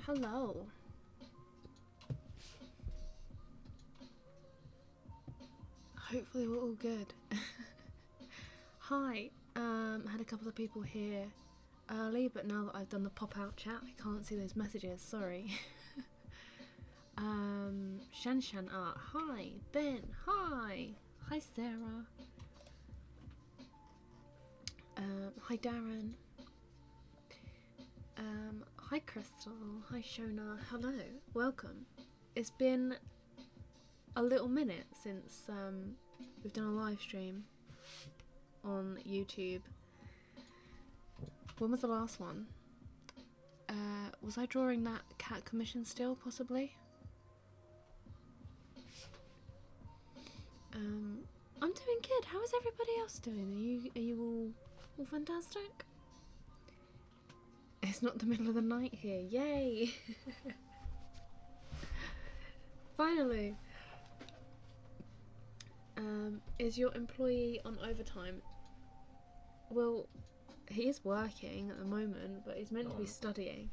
Hello. Hopefully we're all good. Hi. Had a couple of people here early, but now that I've done the pop-out chat, I can't see those messages. Sorry. Shan Art. Hi. Ben. Hi. Hi, Sarah. Hi, Darren. Hi, Crystal. Hi, Shona. Hello. Welcome. It's been a little minute since we've done a live stream on YouTube. When was the last one? Was I drawing that cat commission still, possibly? I'm doing good. How is everybody else doing? Are you all fantastic? It's not the middle of the night here. Yay! Finally. Is your employee on overtime? Well, he is working at the moment, but he's meant to be studying.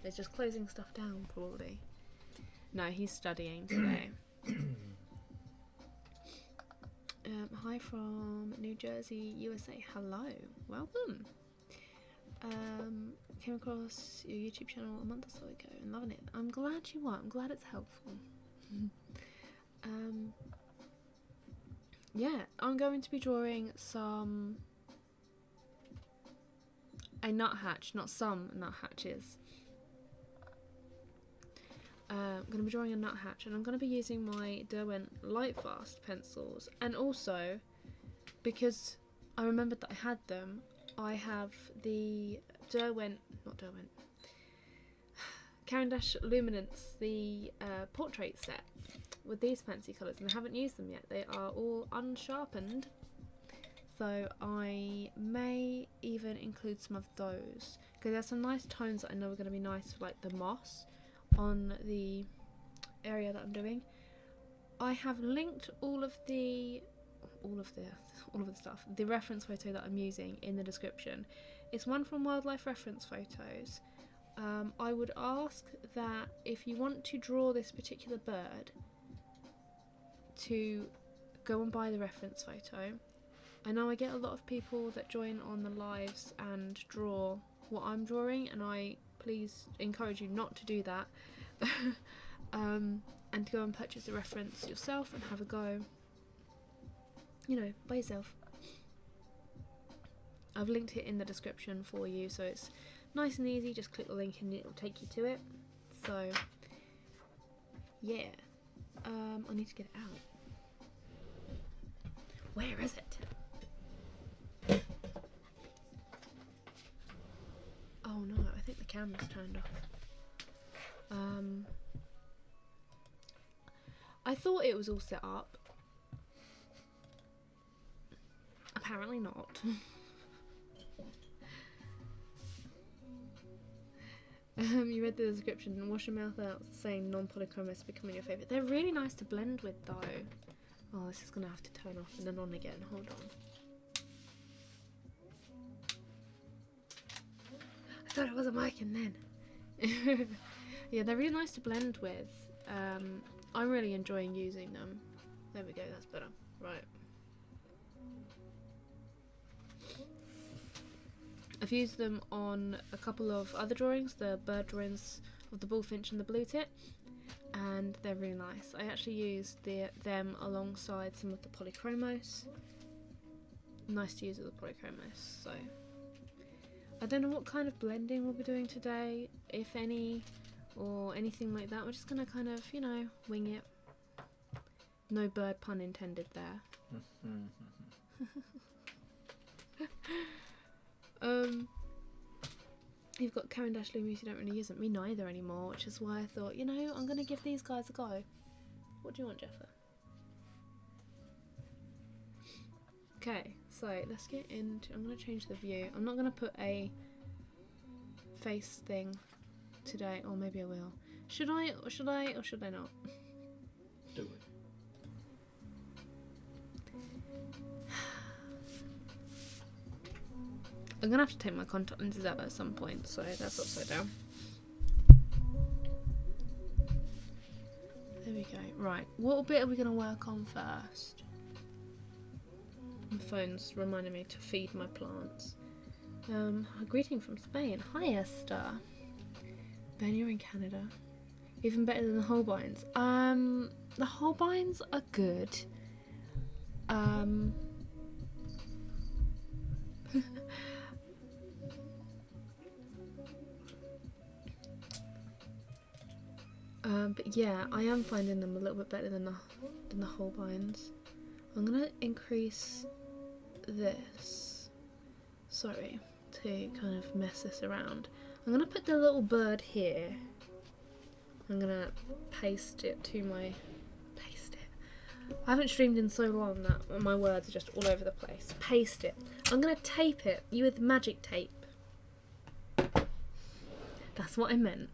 He's just closing stuff down, probably. No, he's studying today. Hi from New Jersey, USA. Hello, welcome. Came across your YouTube channel a month or so ago and loving it. I'm glad you are. I'm glad it's helpful. Yeah, I'm going to be drawing a nuthatch, not some nuthatches. I'm going to be drawing a nuthatch, and I'm going to be using my Derwent Lightfast pencils, and also because I remembered that I had them, I have the Caran d'Ache Luminance, the portrait set with these fancy colours, and I haven't used them yet. They are all unsharpened, so I may even include some of those because there's some nice tones that I know are going to be nice for like the moss on the area that I'm doing. I have linked all of the stuff, the reference photo that I'm using in the description. It's one from Wildlife Reference Photos. I would ask that if you want to draw this particular bird, to go and buy the reference photo. I know I get a lot of people that join on the lives and draw what I'm drawing, and I please encourage you not to do that. And to go and purchase the reference yourself and have a go, you know, by yourself. I've linked it in the description for you, so it's nice and easy. Just click the link and it will take you to it. So yeah, I need to get it out. Where is it? Oh no, I think the camera's turned off. I thought it was all set up. Apparently not. You read the description and wash your mouth out saying non-polychromous becoming your favourite. They're really nice to blend with though. Oh, this is going to have to turn off and then on again. Hold on. I thought it was a mic and then. Yeah, they're really nice to blend with. I'm really enjoying using them. There we go, that's better. Right. I've used them on a couple of other drawings, the bird drawings of the bullfinch and the blue tit, and they're really nice. I actually used them alongside some of the polychromos. Nice to use with the polychromos. So I don't know what kind of blending we'll be doing today, if any, or anything like that. We're just gonna kind of, you know, wing it. No bird pun intended there. You've got Caran d'Ache Luminance, you don't really use it. Me neither anymore, which is why I thought, you know, I'm going to give these guys a go. What do you want, Jeffer? Okay, so let's get into... I'm going to change the view. I'm not going to put a face thing today, or maybe I will. Should I, or should I not? Do it. I'm gonna have to take my contact lenses out at some point, so that's upside down. go. Right, what bit are we going to work on first? My phone's reminding me to feed my plants. A greeting from Spain. Hi Esther. Ben, you're in Canada. Even better than the Holbeins. The Holbeins are good. But yeah, I am finding them a little bit better than the Holbeins. I'm gonna increase this. Sorry to kind of mess this around. I'm gonna put the little bird here. I'm gonna paste it to my I haven't streamed in so long that my words are just all over the place. Paste it. I'm gonna tape it. You with magic tape. That's what I meant.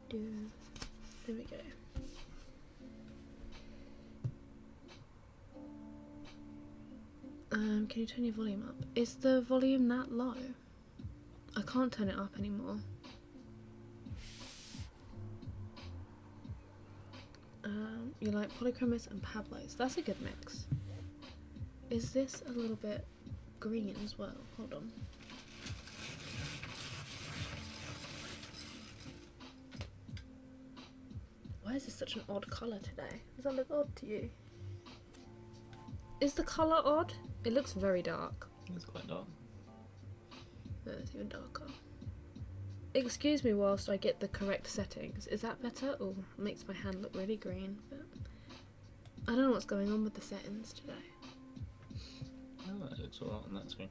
There we go. Can you turn your volume up? Is the volume that low? I can't turn it up anymore. You like polychromos and Pablos. That's a good mix. Is this a little bit green as well? Hold on. Why is this such an odd colour today? Does that look odd to you? Is the colour odd? It looks very dark. It's quite dark. No, it's even darker. Excuse me whilst I get the correct settings. Is that better? Oh, it makes my hand look really green. But I don't know what's going on with the settings today. Oh, it looks alright on that screen.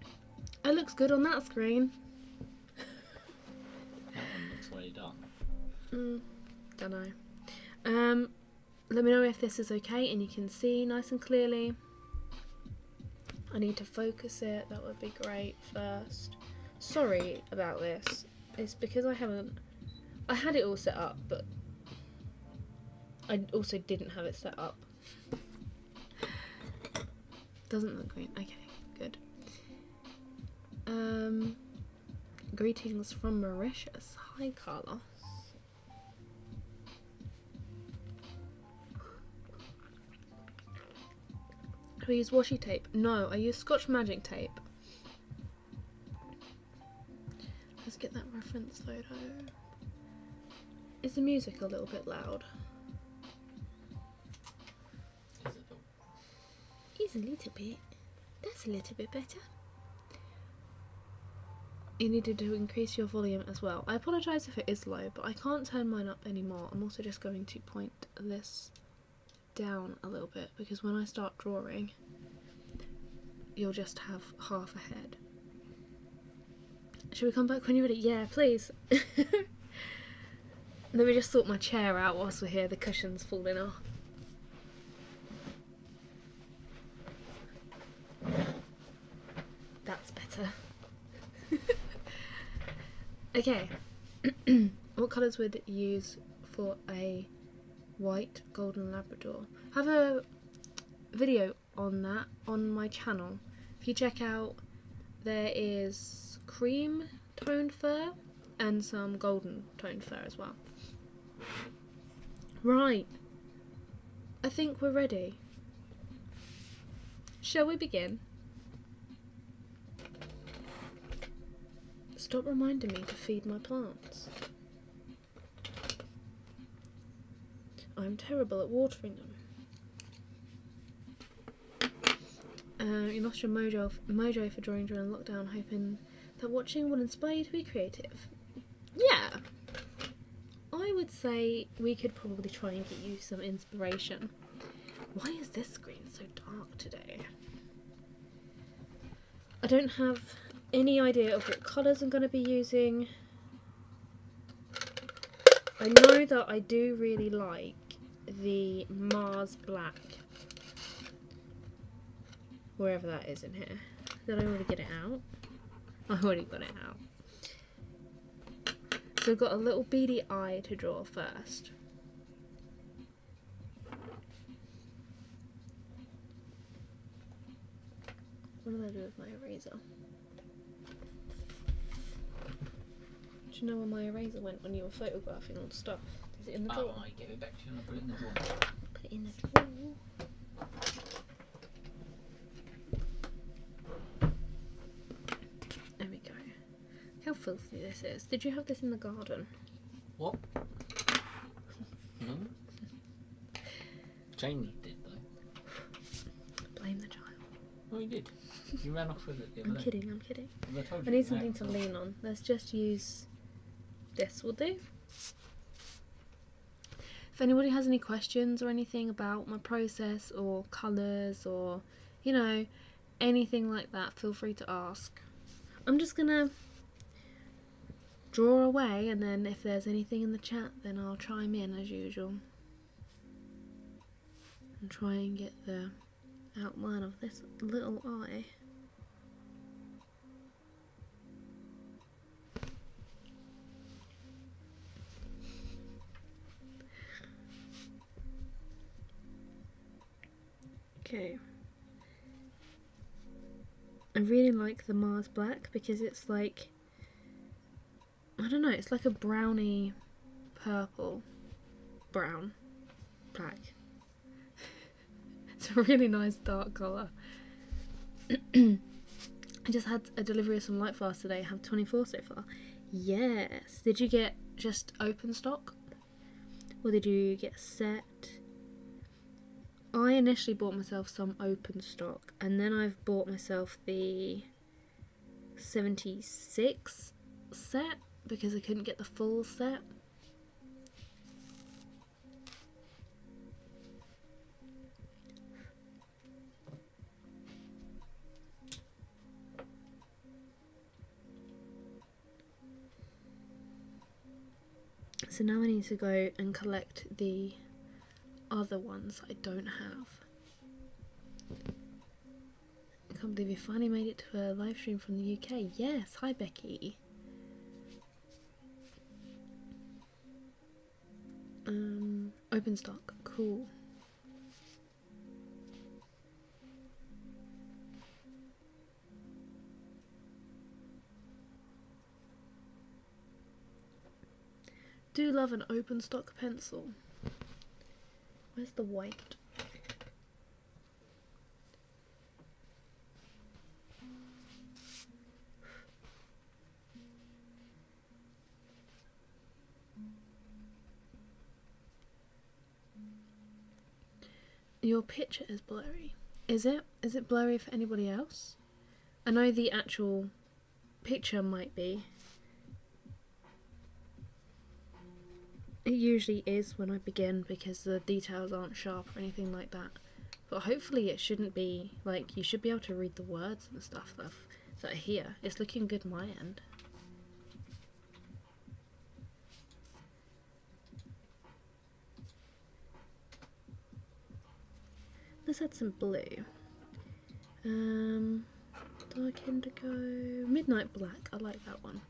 It looks good on that screen. That one looks way dark. Don't know. Let me know if this is okay and you can see nice and clearly. I need to focus it, that would be great first. Sorry about this. It's because I had it all set up, but I also didn't have it set up. Doesn't look green. Okay, good. Greetings from Mauritius. Hi, Carlos. Do I use washi tape? No, I use Scotch Magic tape. Let's get that reference photo. Is the music a little bit loud? Is a little bit. That's a little bit better. You needed to increase your volume as well. I apologise if it is low, but I can't turn mine up anymore. I'm also just going to point this down a little bit because when I start drawing you'll just have half a head. Should we come back when you're ready? Yeah, please. Let me just sort my chair out whilst we're here. The cushion's falling off. That's better. Okay. What colours would you use for a white golden Labrador? I have a video on that on my channel. If you check out, there is cream toned fur and some golden toned fur as well. Right, I think we're ready. Shall we begin? Stop reminding me to feed my plants. I'm terrible at watering them. You lost your mojo for drawing during lockdown, hoping that watching will inspire you to be creative. Yeah, I would say we could probably try and get you some inspiration. Why is this screen so dark today? I don't have any idea of what colours I'm going to be using. I know that I do really like the Mars Black, wherever that is in here. Did I already get it out? I already got it out. So I've got a little beady eye to draw first. What did I do with my eraser? Do you know where my eraser went when you were photographing all the stuff? Is it in the drawer? Oh, I gave it back to you and I put it in the drawer. Put it in the drawer. There we go. How filthy this is. Did you have this in the garden? What? No. Jamie did though. Blame the child. Oh, he did. You ran off with it the other I'm day. kidding, I'm kidding. Well, I told I you need to something to now. lean on. Let's just use this, will do. If anybody has any questions or anything about my process or colours or, you know, anything like that, feel free to ask. I'm just gonna draw away, and then if there's anything in the chat, then I'll chime in as usual. And try and get the outline of this little eye. Okay. I really like the Mars Black because it's like, I don't know, it's like a browny purple. Brown. Black. It's a really nice dark colour. I just had a delivery of some Lightfast today. I have 24 so far. Yes. Did you get just open stock? Or did you get a set? I initially bought myself some open stock, and then I've bought myself the 76 set because I couldn't get the full set. So now I need to go and collect the other ones I don't have. I can't believe you finally made it to a live stream from the UK. Yes, hi Becky. Open stock, cool. Do love an open stock pencil. Where's the white? Your picture is blurry. Is it? Is it blurry for anybody else? I know the actual picture might be. It usually is when I begin because the details aren't sharp or anything like that. But hopefully it shouldn't be, like, you should be able to read the words and stuff that are here. It's looking good my end. Let's add some blue. Dark indigo, midnight black, I like that one.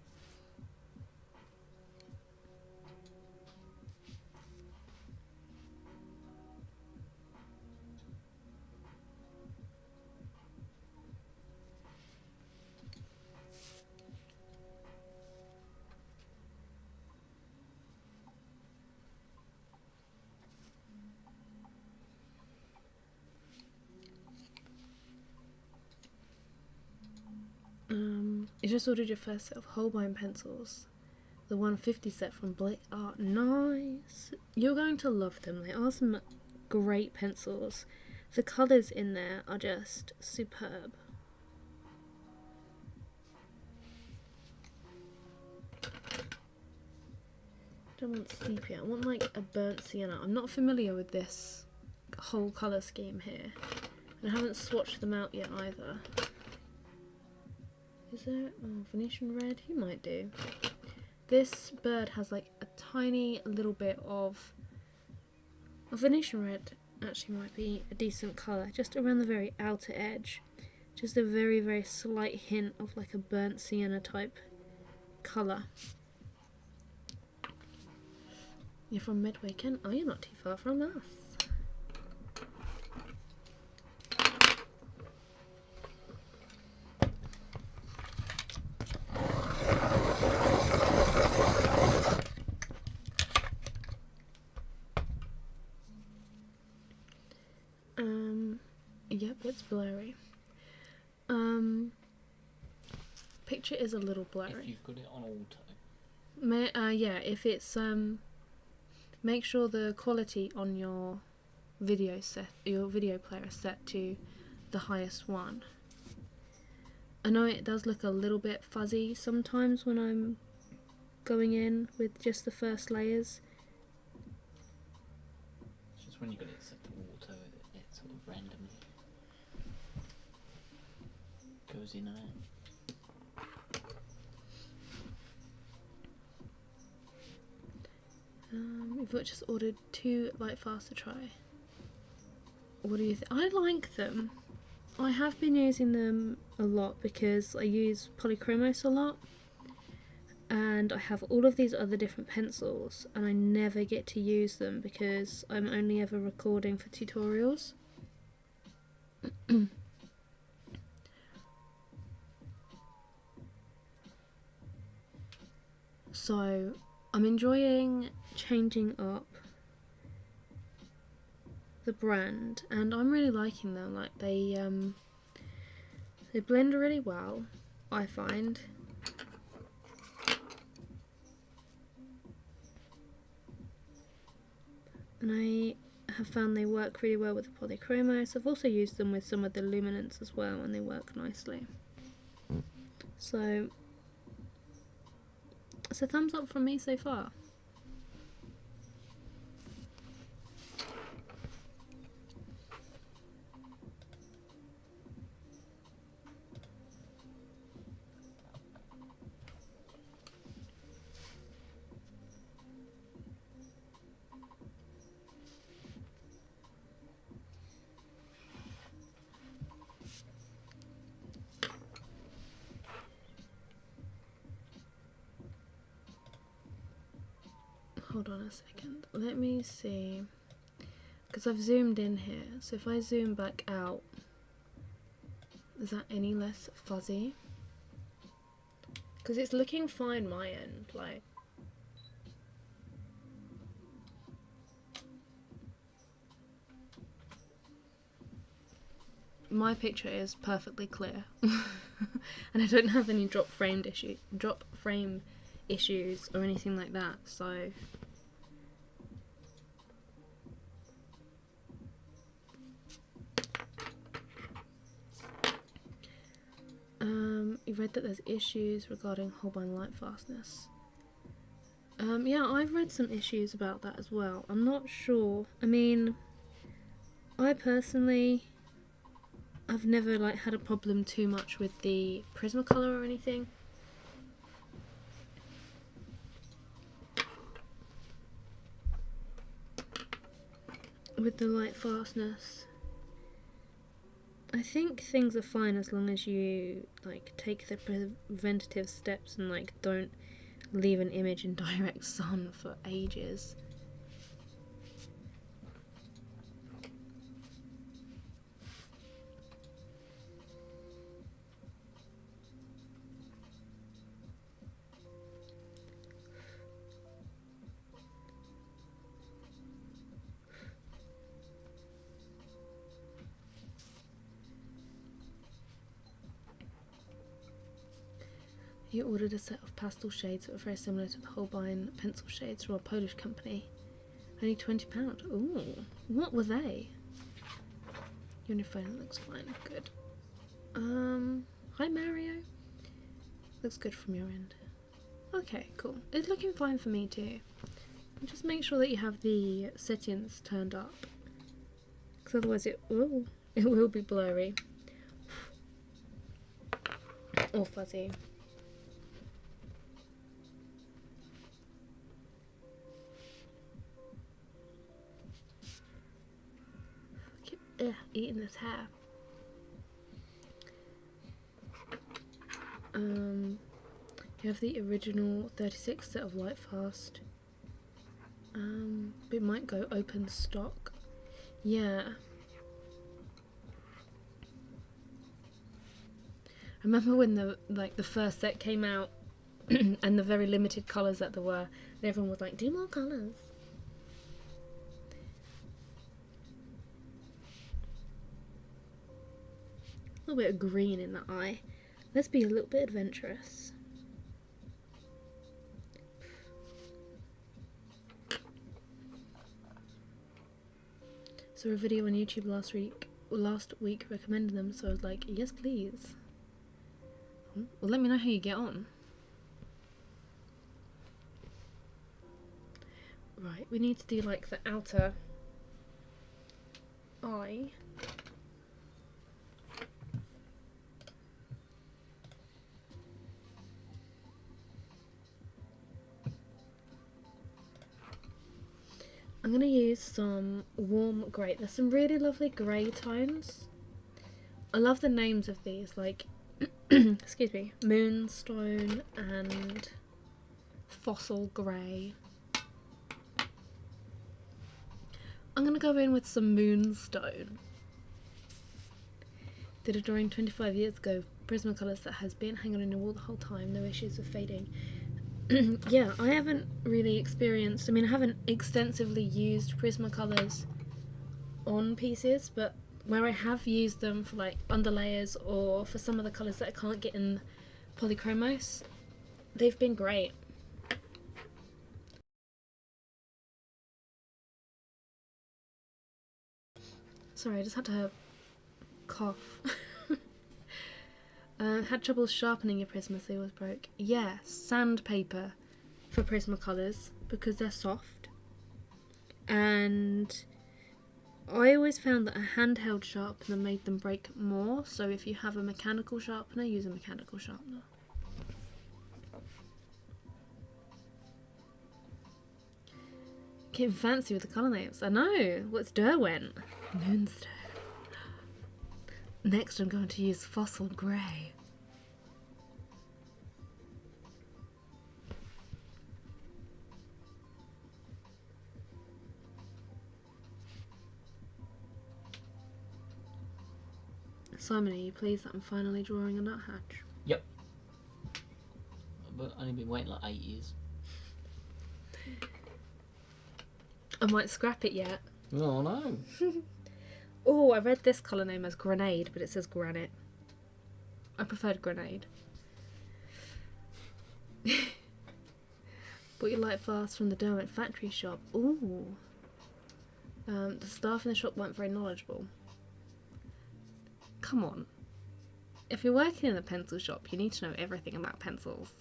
You just ordered your first set of Holbein pencils. The 150 set from Blake Art. Nice! You're going to love them. They are some great pencils. The colours in there are just superb. I don't want sepia. I want like a burnt sienna. I'm not familiar with this whole colour scheme here. And I haven't swatched them out yet either. Is there? Oh, Venetian red? You might do. This bird has like a tiny little bit of... Venetian red actually might be a decent colour. Just around the very outer edge. Just a very, very slight hint of like a burnt sienna type colour. You're from Midway, Kent? Oh, you're not too far from us. it's blurry. Picture is a little blurry. If you've got it on auto. Yeah, if it's make sure the quality on your video player is set to the highest one. I know it does look a little bit fuzzy sometimes when I'm going in with just the first layers. It's just when you got it set to auto, it sort of randomly goes in and out. We've just ordered 2 Lightfast to try. What do you think? I like them. I have been using them a lot because I use Polychromos a lot, and I have all of these other different pencils and I never get to use them because I'm only ever recording for tutorials. So I'm enjoying changing up the brand, and I'm really liking them. Like they blend really well, I find. And I have found they work really well with the Polychromos. I've also used them with some of the luminance as well, and they work nicely. So it's a thumbs up from me so far. Hold on a second, let me see, because I've zoomed in here, so if I zoom back out, is that any less fuzzy? Because it's looking fine my end, like. My picture is perfectly clear, and I don't have any drop frame issues or anything like that, so. You read that there's issues regarding Holbein lightfastness. Yeah, I've read some issues about that as well. I'm not sure. I mean, I personally, I've never like had a problem too much with the Prismacolor or anything. With the lightfastness, I think things are fine as long as you like take the preventative steps and like don't leave an image in direct sun for ages. You ordered a set of pastel shades that were very similar to the Holbein pencil shades from a Polish company. Only £20. Ooh, what were they? Your new phone looks fine. Good. Hi Mario. Looks good from your end. Okay, cool. It's looking fine for me too. Just make sure that you have the settings turned up, because otherwise it will be blurry or fuzzy. Eating this hair. You have the original 36 set of Lightfast. It might go open stock. Yeah. I remember when the first set came out and the very limited colours that there were, and everyone was like, do more colours. A little bit of green in the eye. Let's be a little bit adventurous. Saw a video on YouTube last week recommending them, so I was like, yes please. Well, let me know how you get on. Right, we need to do like the outer eye. I'm going to use some warm grey. There's some really lovely grey tones. I love the names of these, like, excuse me, Moonstone and Fossil Grey. I'm going to go in with some Moonstone. Did a drawing 25 years ago, Prismacolors that has been hanging on your wall the whole time, no issues with fading. Yeah, I haven't really experienced, I mean I haven't extensively used Prismacolors on pieces, but where I have used them for like underlayers or for some of the colours that I can't get in Polychromos, they've been great. Sorry, I just had to cough. Had trouble sharpening your Prisma, so yours broke. Yeah, sandpaper for Prismacolors because they're soft. And I always found that a handheld sharpener made them break more, so if you have a mechanical sharpener, use a mechanical sharpener. Getting fancy with the colour names. I know, what's Derwent? Moonstone. Next I'm going to use Fossil Grey. Simon, are you pleased that I'm finally drawing a Nuthatch? Yep. But I've only been waiting like 8 years. I might scrap it yet. Oh no. Oh, I read this colour name as Grenade, but it says Granite. I preferred Grenade. Bought your Lightfast from the Derwent factory shop. Ooh. The staff in the shop weren't very knowledgeable. Come on. If you're working in a pencil shop, you need to know everything about pencils.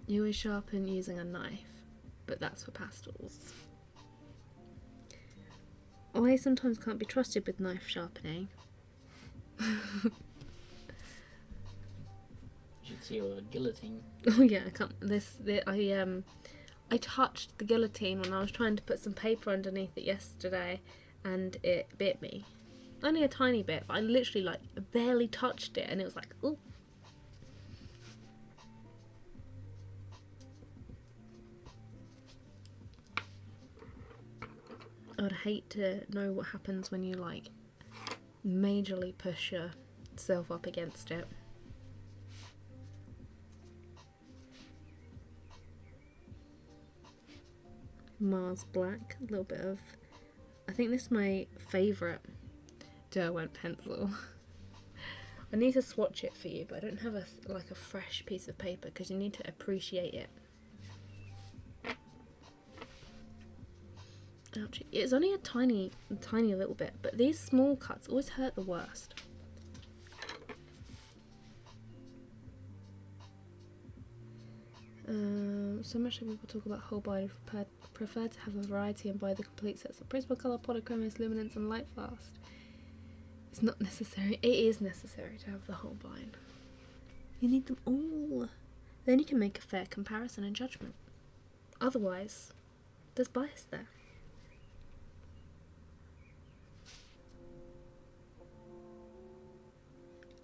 You always sharpen using a knife, but that's for pastels. I sometimes can't be trusted with knife sharpening. You should see her with a guillotine. Oh yeah, I can't. I touched the guillotine when I was trying to put some paper underneath it yesterday, and it bit me. Only a tiny bit, but I literally like barely touched it, and it was like, ooh. I would hate to know what happens when you like majorly push yourself up against it. Mars Black, a little bit of, I think this is my favourite Derwent pencil. I need to swatch it for you, but I don't have a fresh piece of paper because you need to appreciate it. Ouch. It's only a tiny little bit, but these small cuts always hurt the worst. So much that people talk about Holbein prefer to have a variety and buy the complete sets of Prismacolor, Polychromos, Luminance and Lightfast. It's not necessary. It is necessary to have the Holbein. You need them all. Then you can make a fair comparison and judgment. Otherwise, there's bias there.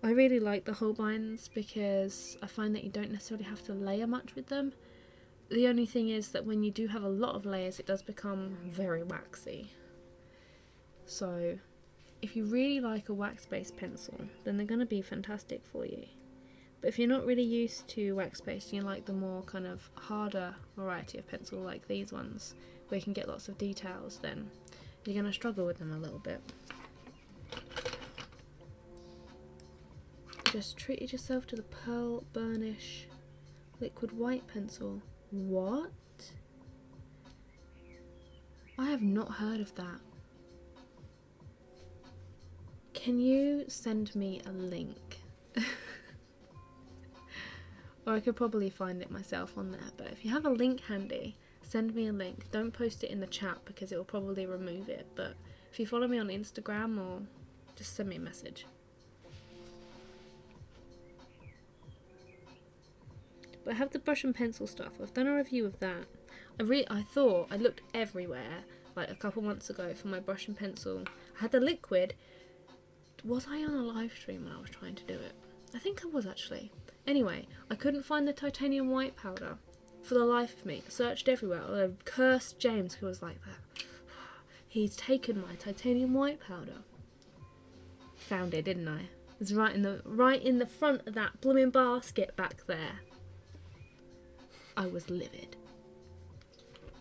I really like the Holbeins because I find that you don't necessarily have to layer much with them. The only thing is that when you do have a lot of layers, it does become very waxy. So if you really like a wax-based pencil, then they're going to be fantastic for you. But if you're not really used to wax-based and you like the more kind of harder variety of pencil like these ones, where you can get lots of details, then you're going to struggle with them a little bit. just treated yourself to the Pearl Burnish liquid white pencil. What? I have not heard of that. Can you send me a link? Or I could probably find it myself on there, but if you have a link handy, send me a link. Don't post it in the chat because it will probably remove it, but if you follow me on Instagram, or just send me a message. But I have the brush and pencil stuff. I've done a review of that. I thought I looked everywhere like a couple months ago for my brush and pencil. I had the liquid. Was I on a live stream when I was trying to do it? I think I was actually. Anyway, I couldn't find the titanium white powder for the life of me. I searched everywhere. I cursed James, who was like that. He's taken my titanium white powder. Found it, didn't I? It was right in the front of that blooming basket back there. I was livid.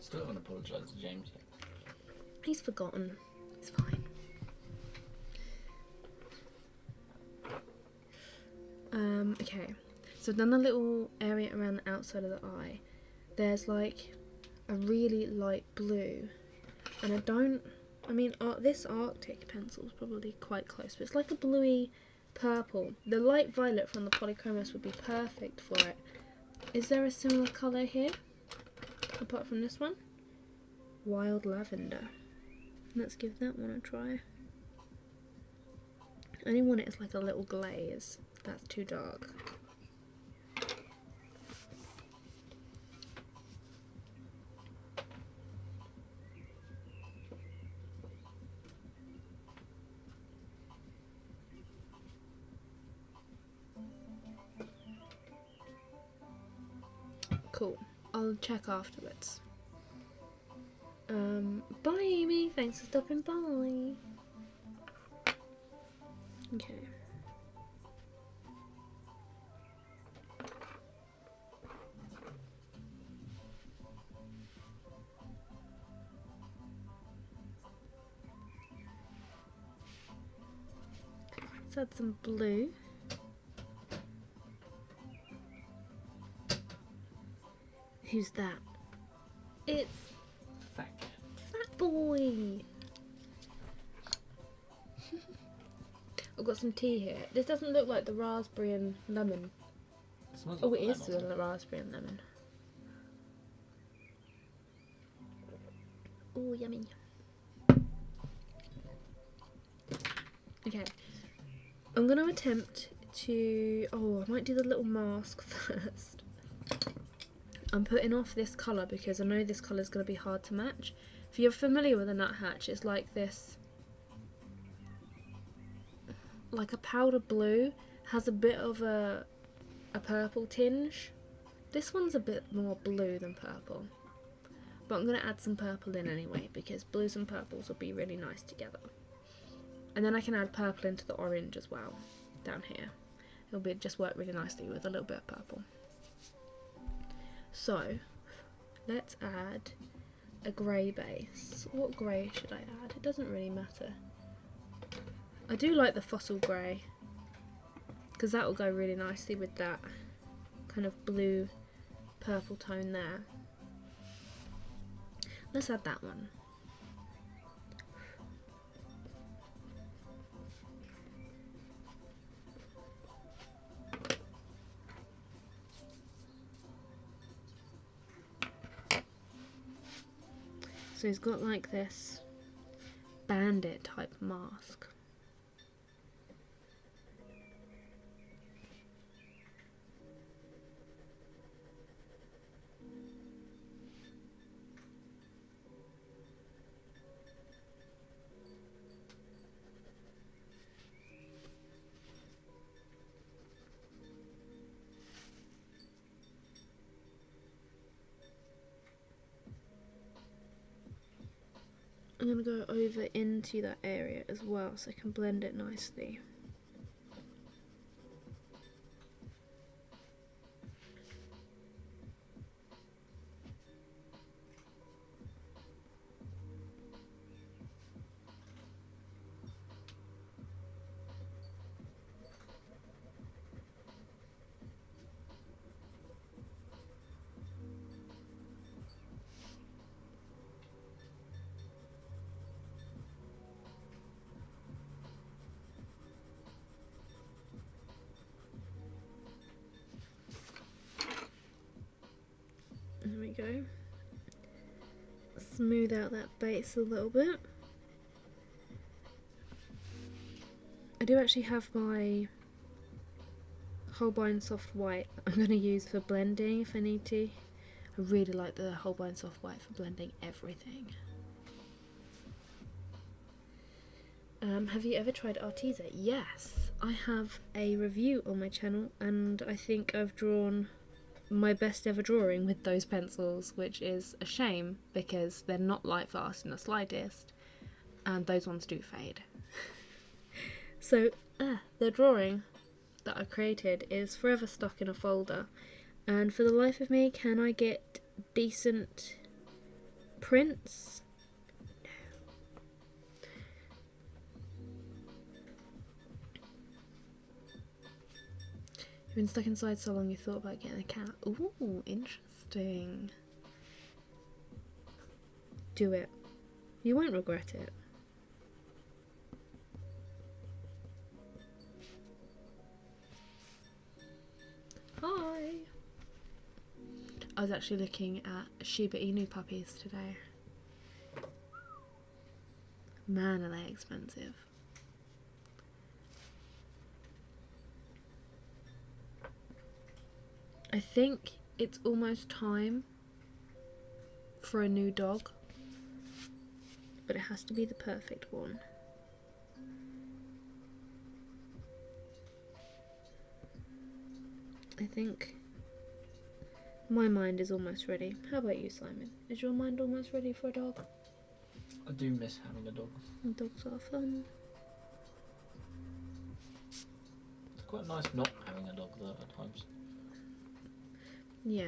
Still haven't apologised to James yet. He's forgotten. It's fine. Okay. So I've done a little area around the outside of the eye. There's like a really light blue, and this Arctic pencil is probably quite close, but it's like a bluey purple. The light violet from the Polychromos would be perfect for it. Is there a similar colour here, apart from this one? Wild lavender. Let's give that one a try. I only want it as like a little glaze. That's too dark. Cool. I'll check afterwards. Bye Amie, thanks for stopping by. Okay. Let's add some blue. Who's that? It's Fat boy. I've got some tea here. This doesn't look like the raspberry and lemon. It smells Oh, like it is lemon. the raspberry and lemon. Oh, yummy. Okay. I'm going to attempt to... Oh, I might do the little mask first. I'm putting off this colour because I know this colour is going to be hard to match. If you're familiar with a Nuthatch, it's like this, like a powder blue, has a bit of a purple tinge. This one's a bit more blue than purple, but I'm going to add some purple in anyway because blues and purples will be really nice together. And then I can add purple into the orange as well down here. It'll just work really nicely with a little bit of purple. So let's add a grey base. What grey should I add? It doesn't really matter. I do like the fossil grey because that will go really nicely with that kind of blue purple tone there. Let's add that one. So he's got like this bandit type mask. I'm going to go over into that area as well so I can blend it nicely. go. Smooth out that base a little bit. I do actually have my Holbein Soft White I'm going to use for blending if I need to. I really like the Holbein Soft White for blending everything. Have you ever tried Arteza? Yes, I have a review on my channel, and I think I've drawn my best ever drawing with those pencils, which is a shame because they're not Lightfast in the slightest, and those ones do fade. So the drawing that I created is forever stuck in a folder, and for the life of me, can I get decent prints? You've been stuck inside so long you thought about getting a cat. Ooh, interesting. Do it. You won't regret it. Hi! I was actually looking at Shiba Inu puppies today. Man, are they expensive. I think it's almost time for a new dog, but it has to be the perfect one. I think my mind is almost ready. How about you, Simon? Is your mind almost ready for a dog? I do miss having a dog. Dogs are fun. It's quite nice not having a dog though at times. Yeah.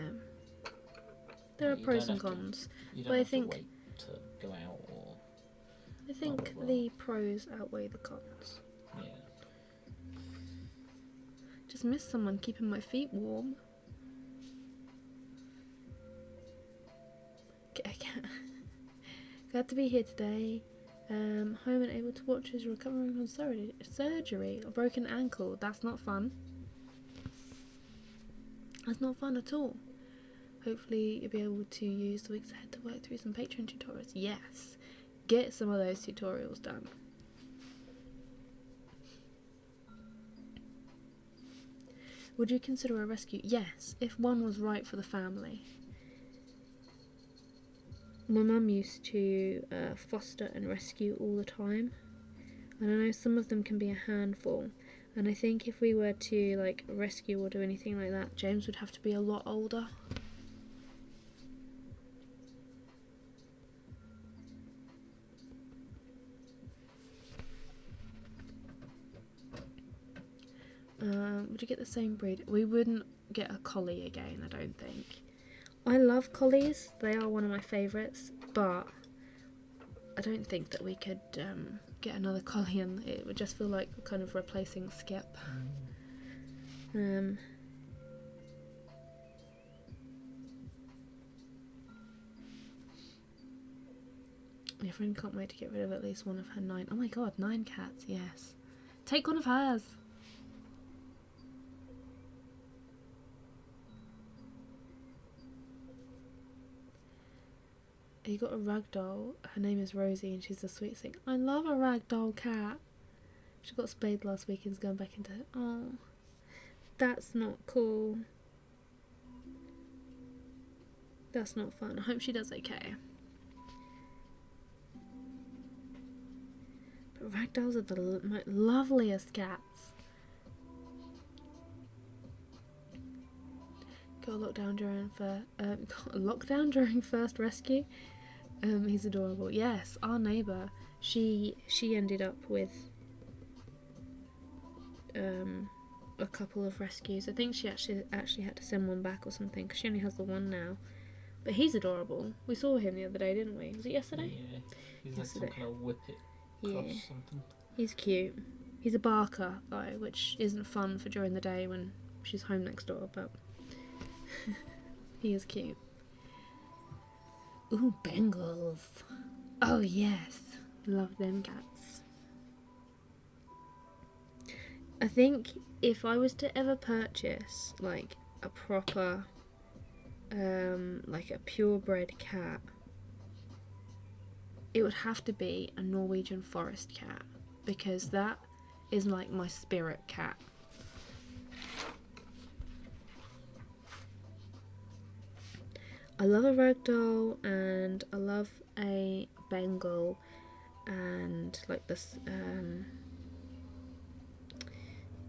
There are You pros don't and have to- cons. You But don't I have think- to wait to go out or I think blah. the pros outweigh the cons. yeah. Just miss someone keeping my feet warm. Glad to be here today. Home and able to watch as you're recovering from surgery. A broken ankle. That's not fun. That's not fun at all. Hopefully you'll be able to use the weeks ahead to work through some Patreon tutorials. Yes. Get some of those tutorials done. Would you consider a rescue? Yes, if one was right for the family. My mum used to foster and rescue all the time, and I know some of them can be a handful, and I think if we were to like rescue or do anything like that, James would have to be a lot older. Would you get the same breed? We wouldn't get a collie again, I don't think. I love collies, they are one of my favourites, but I don't think that we could get another collie, and it would just feel like kind of replacing Skip. My friend can't wait to get rid of at least one of her 9. Oh my god, 9 cats, yes. Take one of hers. You got a ragdoll. Her name is Rosie, and she's the sweetest thing. I love a ragdoll cat. She got spayed last week and is going back into. Oh, that's not cool. That's not fun. I hope she does okay. But ragdolls are the loveliest cats. Got a lockdown during first rescue. He's adorable. Yes, our neighbour. She ended up with a couple of rescues. I think she actually had to send one back or something because she only has the one now. But he's adorable. We saw him the other day, didn't we? Was it yesterday? Yeah. He's Yesterday. like some kind of whippet cross something. He's cute. He's a barker though, which isn't fun for during the day when she's home next door, but he is cute. Ooh, Bengals. Oh yes, love them cats. I think if I was to ever purchase like a proper like a purebred cat, it would have to be a Norwegian forest cat, because that is like my spirit cat. I love a ragdoll, and I love a Bengal, and like this,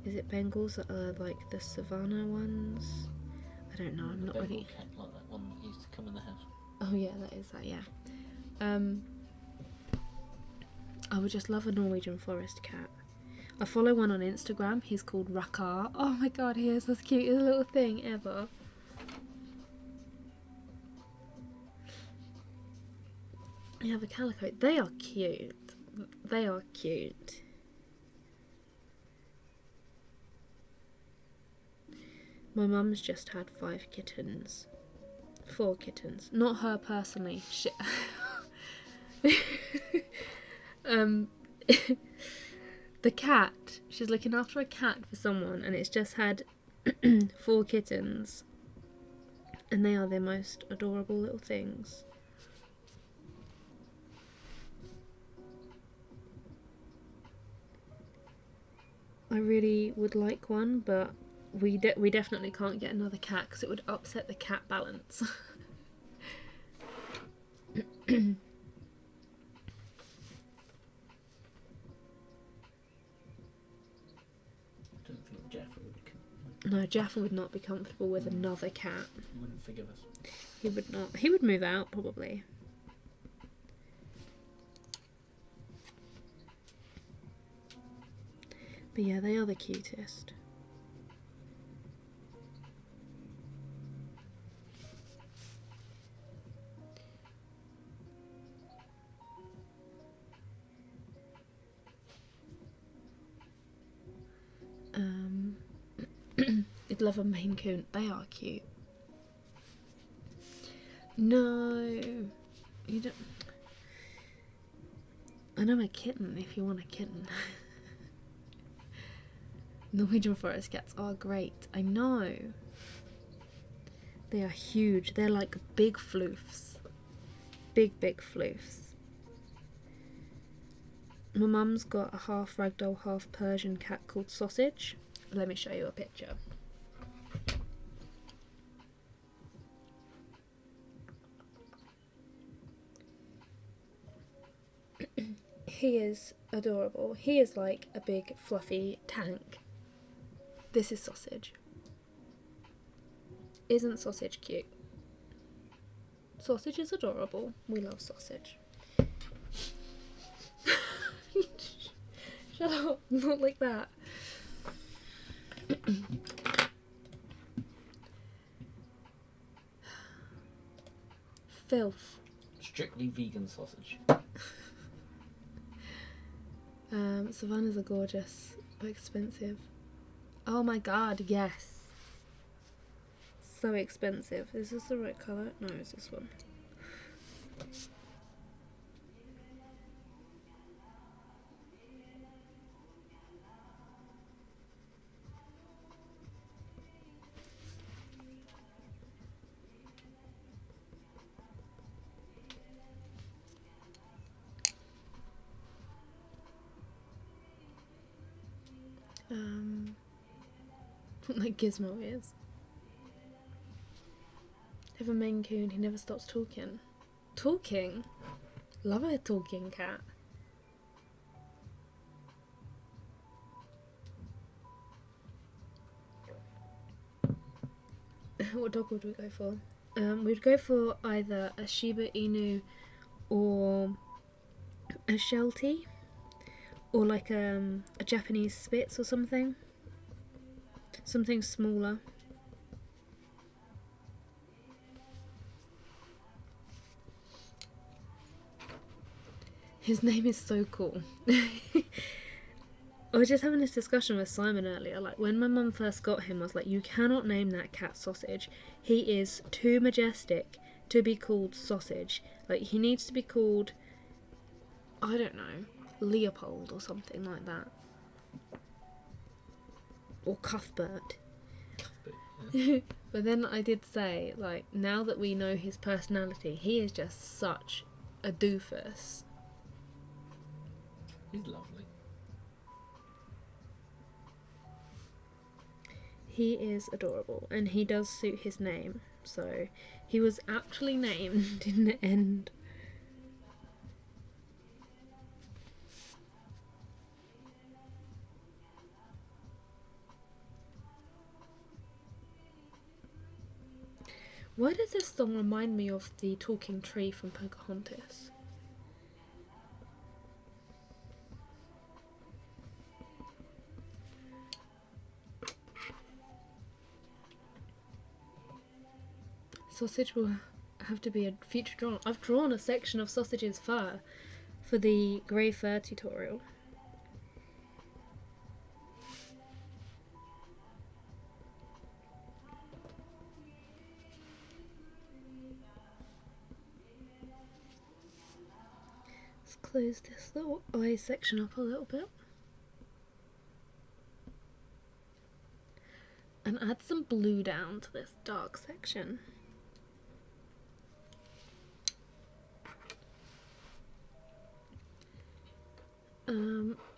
is it Bengals that are like the savannah ones? I don't know, I'm not Bengal really... cat, like that one that used to come in the house. Oh yeah, that is that, yeah. I would just love a Norwegian forest cat. I follow one on Instagram, he's called Rakar. Oh my god, he is the cutest little thing ever. You have a calico. They are cute. They are cute. My mum's just had 4 kittens. Not her personally. Shit. The cat. She's looking after a cat for someone, and it's just had 4 kittens. And they are the most adorable little things. I really would like one, but we definitely can't get another cat because it would upset the cat balance. I don't think Jaffa would. No, Jaffa would not be comfortable with another cat. He wouldn't forgive us. He would not. He would move out probably. But yeah, they are the cutest. I'd love a Maine Coon. They are cute. No, you don't. I know a kitten if you want a kitten. Norwegian forest cats are great. I know. They are huge. They're like big floofs. Big floofs. My mum's got a half ragdoll, half Persian cat called Sausage. Let me show you a picture. He is adorable. He is like a big fluffy tank. This is Sausage. Isn't Sausage cute? Sausage is adorable. We love Sausage. Shut up, not like that. Filth. Strictly vegan sausage. Savannahs are gorgeous, but expensive. Oh my god, yes. So expensive. Is this the right colour? No, it's this one. Like Gizmo is. Have a Maine Coon, he never stops talking. Talking? Love a talking cat. What dog would we go for? We'd go for either a Shiba Inu or a Sheltie, or like a Japanese Spitz or something. Something smaller. His name is so cool. I was just having this discussion with Simon earlier. Like, when my mum first got him, I was like, you cannot name that cat Sausage. He is too majestic to be called Sausage. Like, he needs to be called, I don't know, Leopold or something like that. Or Cuthbert. Yeah. But then I did say, like, now that we know his personality, he is just such a doofus. He's lovely. He is adorable, and he does suit his name. So he was actually named in the end. Why does this song remind me of the talking tree from Pocahontas? Sausage will have to be a future drawn. I've drawn a section of Sausage's fur for the grey fur tutorial. Let's close this little eye section up a little bit. And add some blue down to this dark section.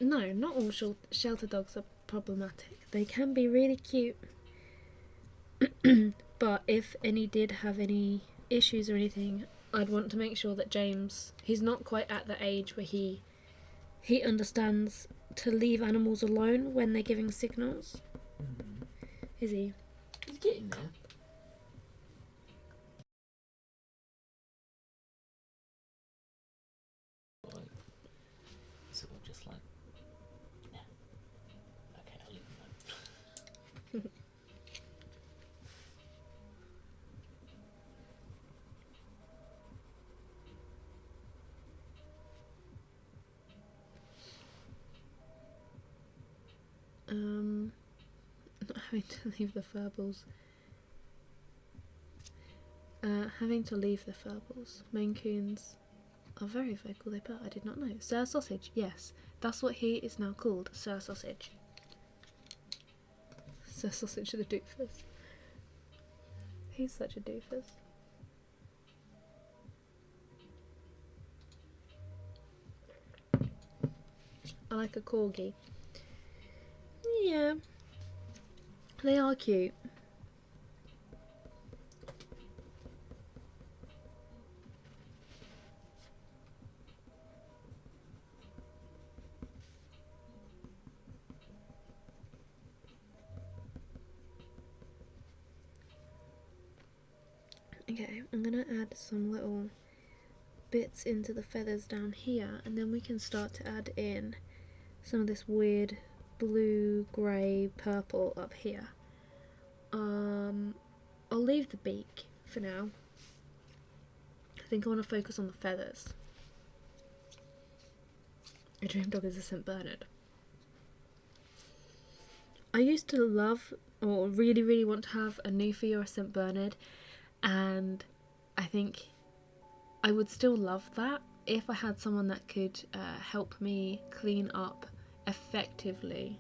No, not all shelter dogs are problematic. They can be really cute. But if any did have any issues or anything, I'd want to make sure that James, he's not quite at the age where he understands to leave animals alone when they're giving signals. Mm. Is he? He's getting there. Sort of just like, nah. Okay, I'll leave him alone. Not having to leave the furballs. Having to leave the furballs. Maine Coons are very vocal, they put. I did not know. Sir Sausage, yes. That's what he is now called, Sir Sausage. Sir Sausage the doofus. He's such a doofus. I like a corgi. Yeah. They are cute. Okay, I'm gonna add some little bits into the feathers down here, and then we can start to add in some of this weird blue, grey, purple up here. I'll leave the beak for now. I think I want to focus on the feathers. A dream dog is a St. Bernard. I used to love, or really want to have a Newfie or a St. Bernard, and I think I would still love that if I had someone that could help me clean up effectively.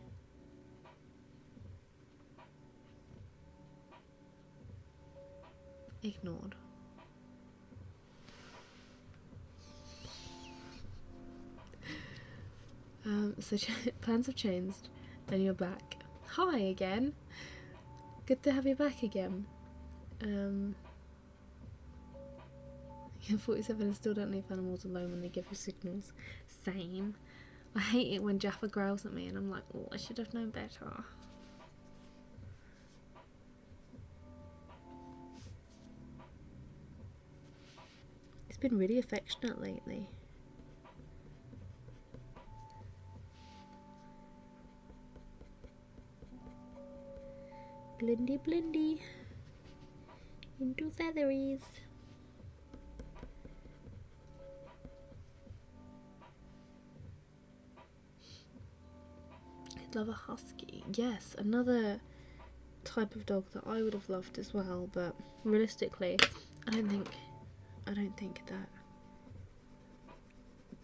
Ignored. So plans have changed and you're back. Hi again. Good to have you back again. You're 47 and still don't leave animals alone when they give you signals. Same. I hate it when Jaffa growls at me and I'm like, oh, I should have known better. He's been really affectionate lately. Blindy blindy into featheries. I'd love a husky. Yes, another type of dog that I would have loved as well, but realistically, I don't think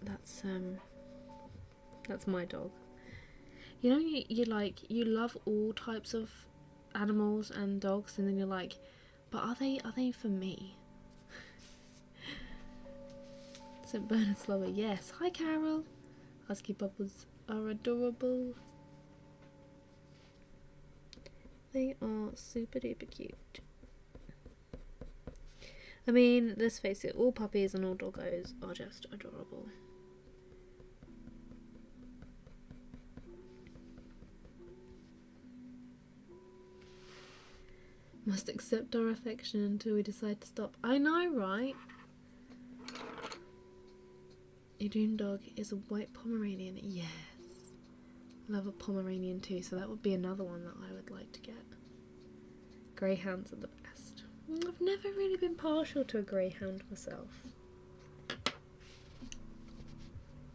that's my dog. You know, you love all types of animals and dogs, and then you're like, but are they for me? St. Bernard's lover, yes. Hi Carol. Husky bubbles are adorable. They are super duper cute. I mean, let's face it, all puppies and all doggos are just adorable. Must accept our affection until we decide to stop. I know, right? Your dream dog is a white Pomeranian. Yes. Love a Pomeranian too, so that would be another one that I would like to get. Greyhounds are the best. I've never really been partial to a greyhound myself.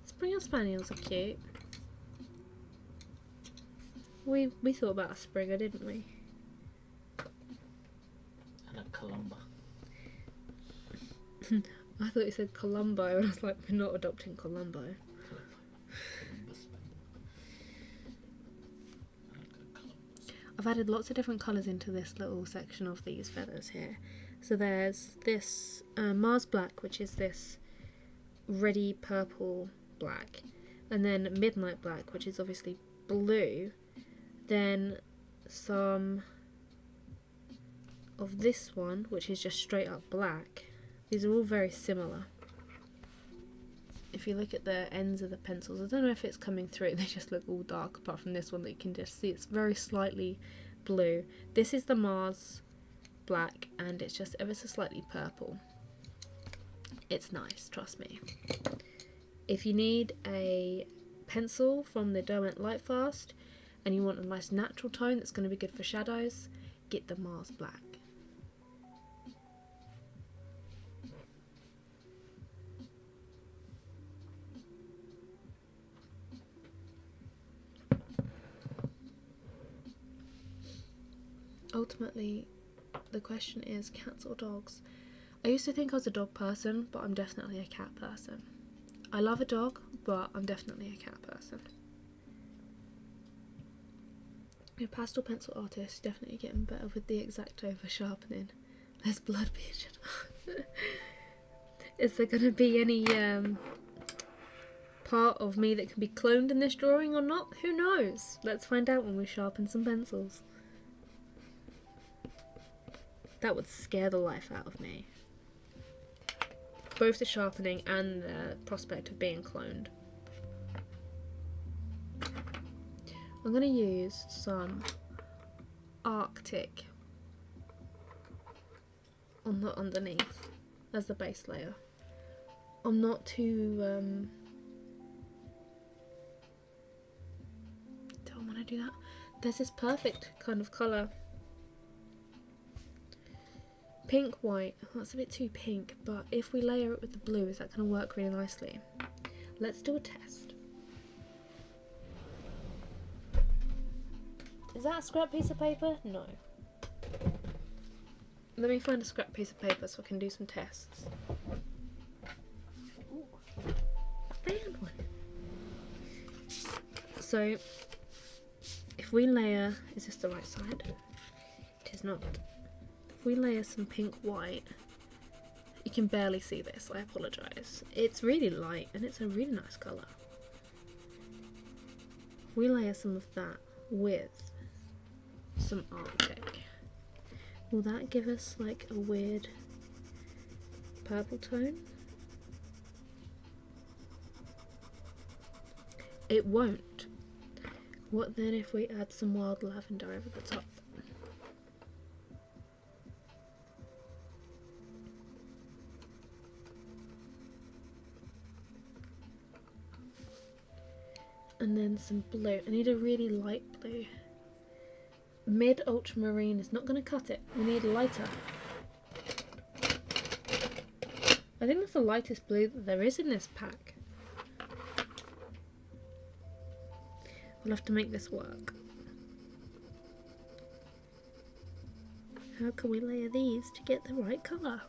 Springer Spaniels are cute. We thought about a Springer, didn't we? And a Columba. I thought you said Columbo, and I was like, we're not adopting Columbo. I've added lots of different colours into this little section of these feathers here. So there's this Mars Black, which is this reddy purple black, and then Midnight Black, which is obviously blue, then some of this one, which is just straight up black. These are all very similar. If you look at the ends of the pencils, I don't know if it's coming through, they just look all dark apart from this one that you can just see. It's very slightly blue. This is the Mars Black and it's just ever so slightly purple. It's nice, trust me. If you need a pencil from the Derwent Lightfast and you want a nice natural tone that's going to be good for shadows, get the Mars Black. Ultimately, the question is cats or dogs. I used to think I was a dog person, but I'm definitely a cat person. I love a dog, but I'm definitely a cat person. Your pastel pencil artist definitely getting better with the X-Acto for sharpening. There's blood being shed. Is there going to be any part of me that can be cloned in this drawing or not? Who knows? Let's find out when we sharpen some pencils. That would scare the life out of me. Both the sharpening and the prospect of being cloned. I'm going to use some Arctic on the underneath as the base layer. I'm not too don't want to do that. There's this perfect kind of colour. Pink, white, that's a bit too pink, but if we layer it with the blue, is that going to work really nicely? Let's do a test. Is that a scrap piece of paper? No. Let me find a scrap piece of paper so I can do some tests. Ooh, I found one. So, if we layer, is this the right side? It is not. If we layer some pink white, you can barely see this, I apologise. It's really light and it's a really nice colour. If we layer some of that with some Arctic, will that give us like a weird purple tone? It won't. What then if we add some wild lavender over the top? And then some blue. I need a really light blue. Mid ultramarine is not going to cut it. We need lighter. I think that's the lightest blue that there is in this pack. We'll have to make this work. How can we layer these to get the right colour?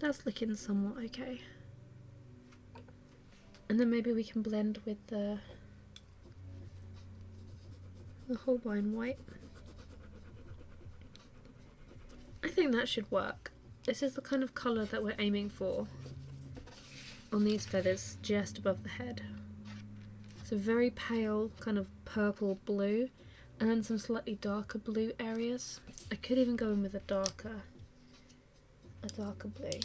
That's looking somewhat okay. And then maybe we can blend with the Holbein white. I think that should work. This is the kind of colour that we're aiming for on these feathers just above the head. So very pale kind of purple blue and then some slightly darker blue areas. I could even go in with a darker blue.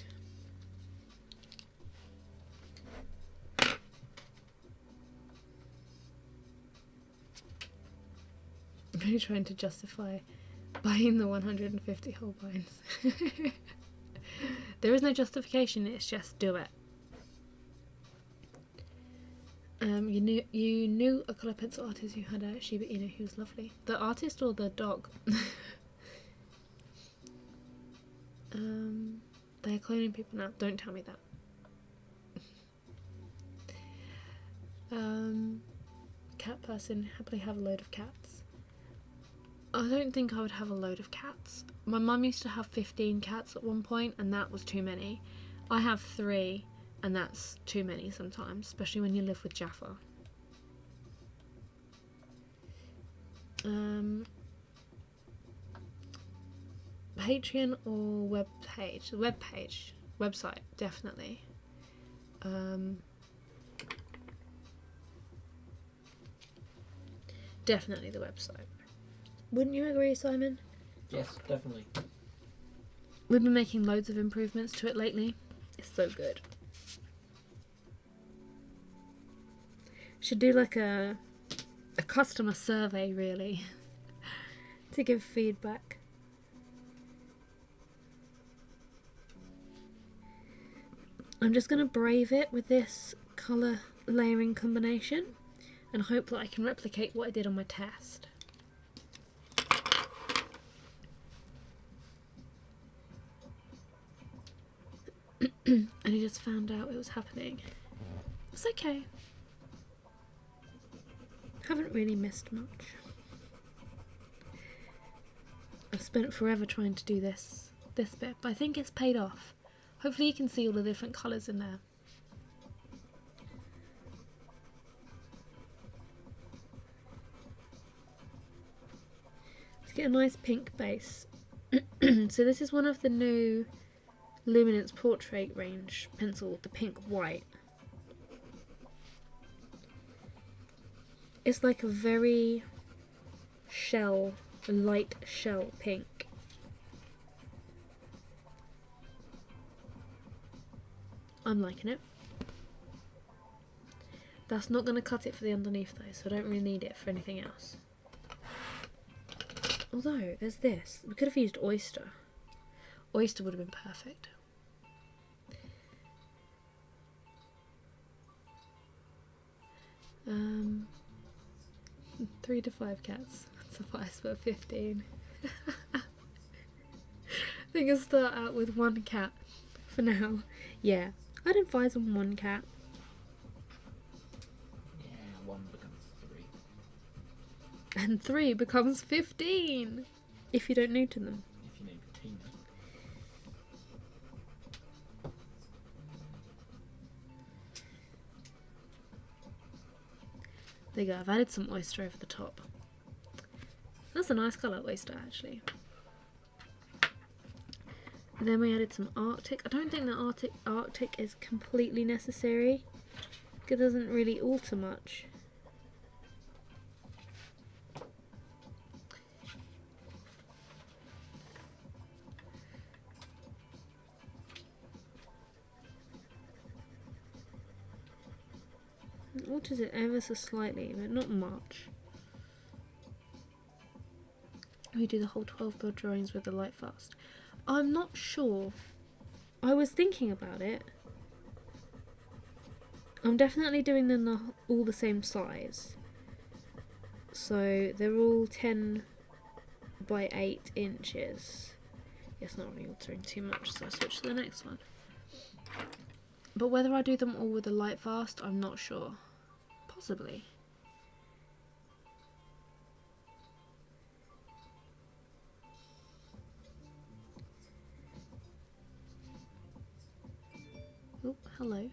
I'm really trying to justify buying the 150 Holbeins. There is no justification, it's just do it. You knew a colour pencil artist who had a Shiba Inu who was lovely. The artist or the dog? They're cloning people now. Don't tell me that. Cat person, happily have a load of cats. I don't think I would have a load of cats. My mum used to have 15 cats at one point and that was too many. I have 3 and that's too many sometimes, especially when you live with Jaffa. Patreon or web page? Website, definitely. Definitely the website. Wouldn't you agree, Simon? Yes, definitely. We've been making loads of improvements to it lately. It's so good. Should do like a customer survey, really, to give feedback. I'm just going to brave it with this colour layering combination and hope that I can replicate what I did on my test. And he just found out it was happening. It's okay. Haven't really missed much. I've spent forever trying to do this bit, but I think it's paid off. Hopefully you can see all the different colours in there. Let's get a nice pink base. So this is one of the new Luminance Portrait range pencil, the pink white. It's like a very light shell pink. I'm liking it. That's not going to cut it for the underneath though, so I don't really need it for anything else. Although, there's this. We could have used oyster. Oyster would have been perfect. Um, 3 to 5 cats suffice for 15. I think I'll start out with 1 cat for now. Yeah, I'd advise on 1 cat. Yeah, 1 becomes 3. And 3 becomes 15 if you don't neuter them. If you name Tina. There you go, I've added some oyster over the top. That's a nice colour, oyster, actually. And then we added some Arctic. I don't think that Arctic is completely necessary. It doesn't really alter much. It alters it ever so slightly, but not much. We do the whole 12 build drawings with the Lightfast. I'm not sure. I was thinking about it. I'm definitely doing them all the same size. So they're all 10 by 8 inches. It's not really altering too much, so I'll switch to the next one. But whether I do them all with the Lightfast, I'm not sure. Possibly. Oh, hello.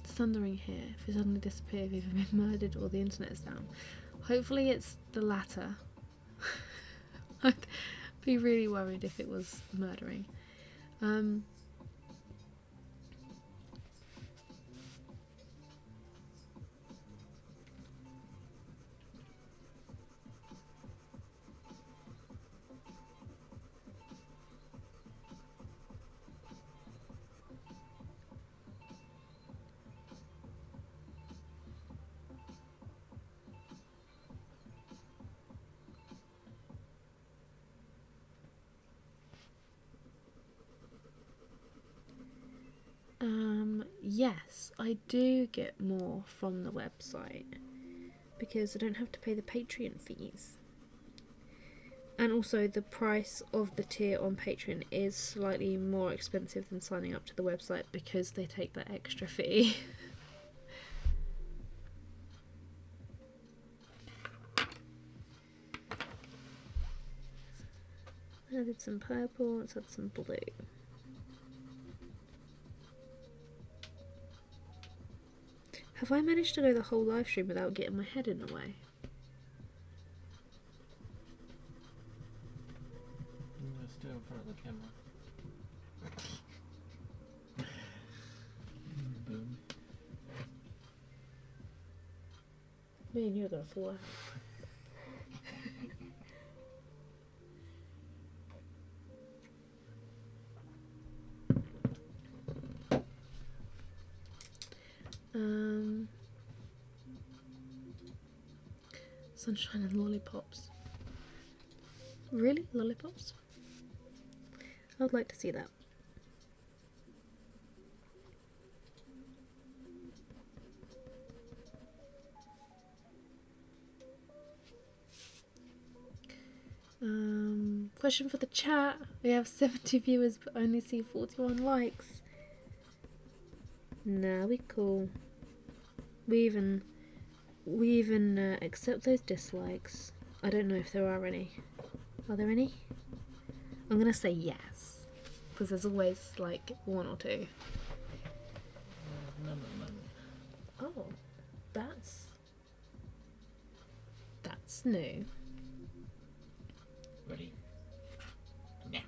It's thundering here. If it suddenly disappears, we've either been murdered or the internet is down. Hopefully it's the latter. I'd be really worried if it was murdering. Yes, I do get more from the website because I don't have to pay the Patreon fees. And also the price of the tier on Patreon is slightly more expensive than signing up to the website because they take that extra fee. I did some purple, let's add some blue. Have I managed to go the whole live stream without getting my head in the way? You're still in front of the camera. Boom. Me and you are gonna fall out. Sunshine and lollipops. Really? Lollipops? I would like to see that. Question for the chat. We have 70 viewers but only see 41 likes. Nah, we cool. We even accept those dislikes. I don't know if there are any. Are there any? I'm gonna say yes, because there's always like one or two. None at the moment. Oh, that's new. Ready? Yeah.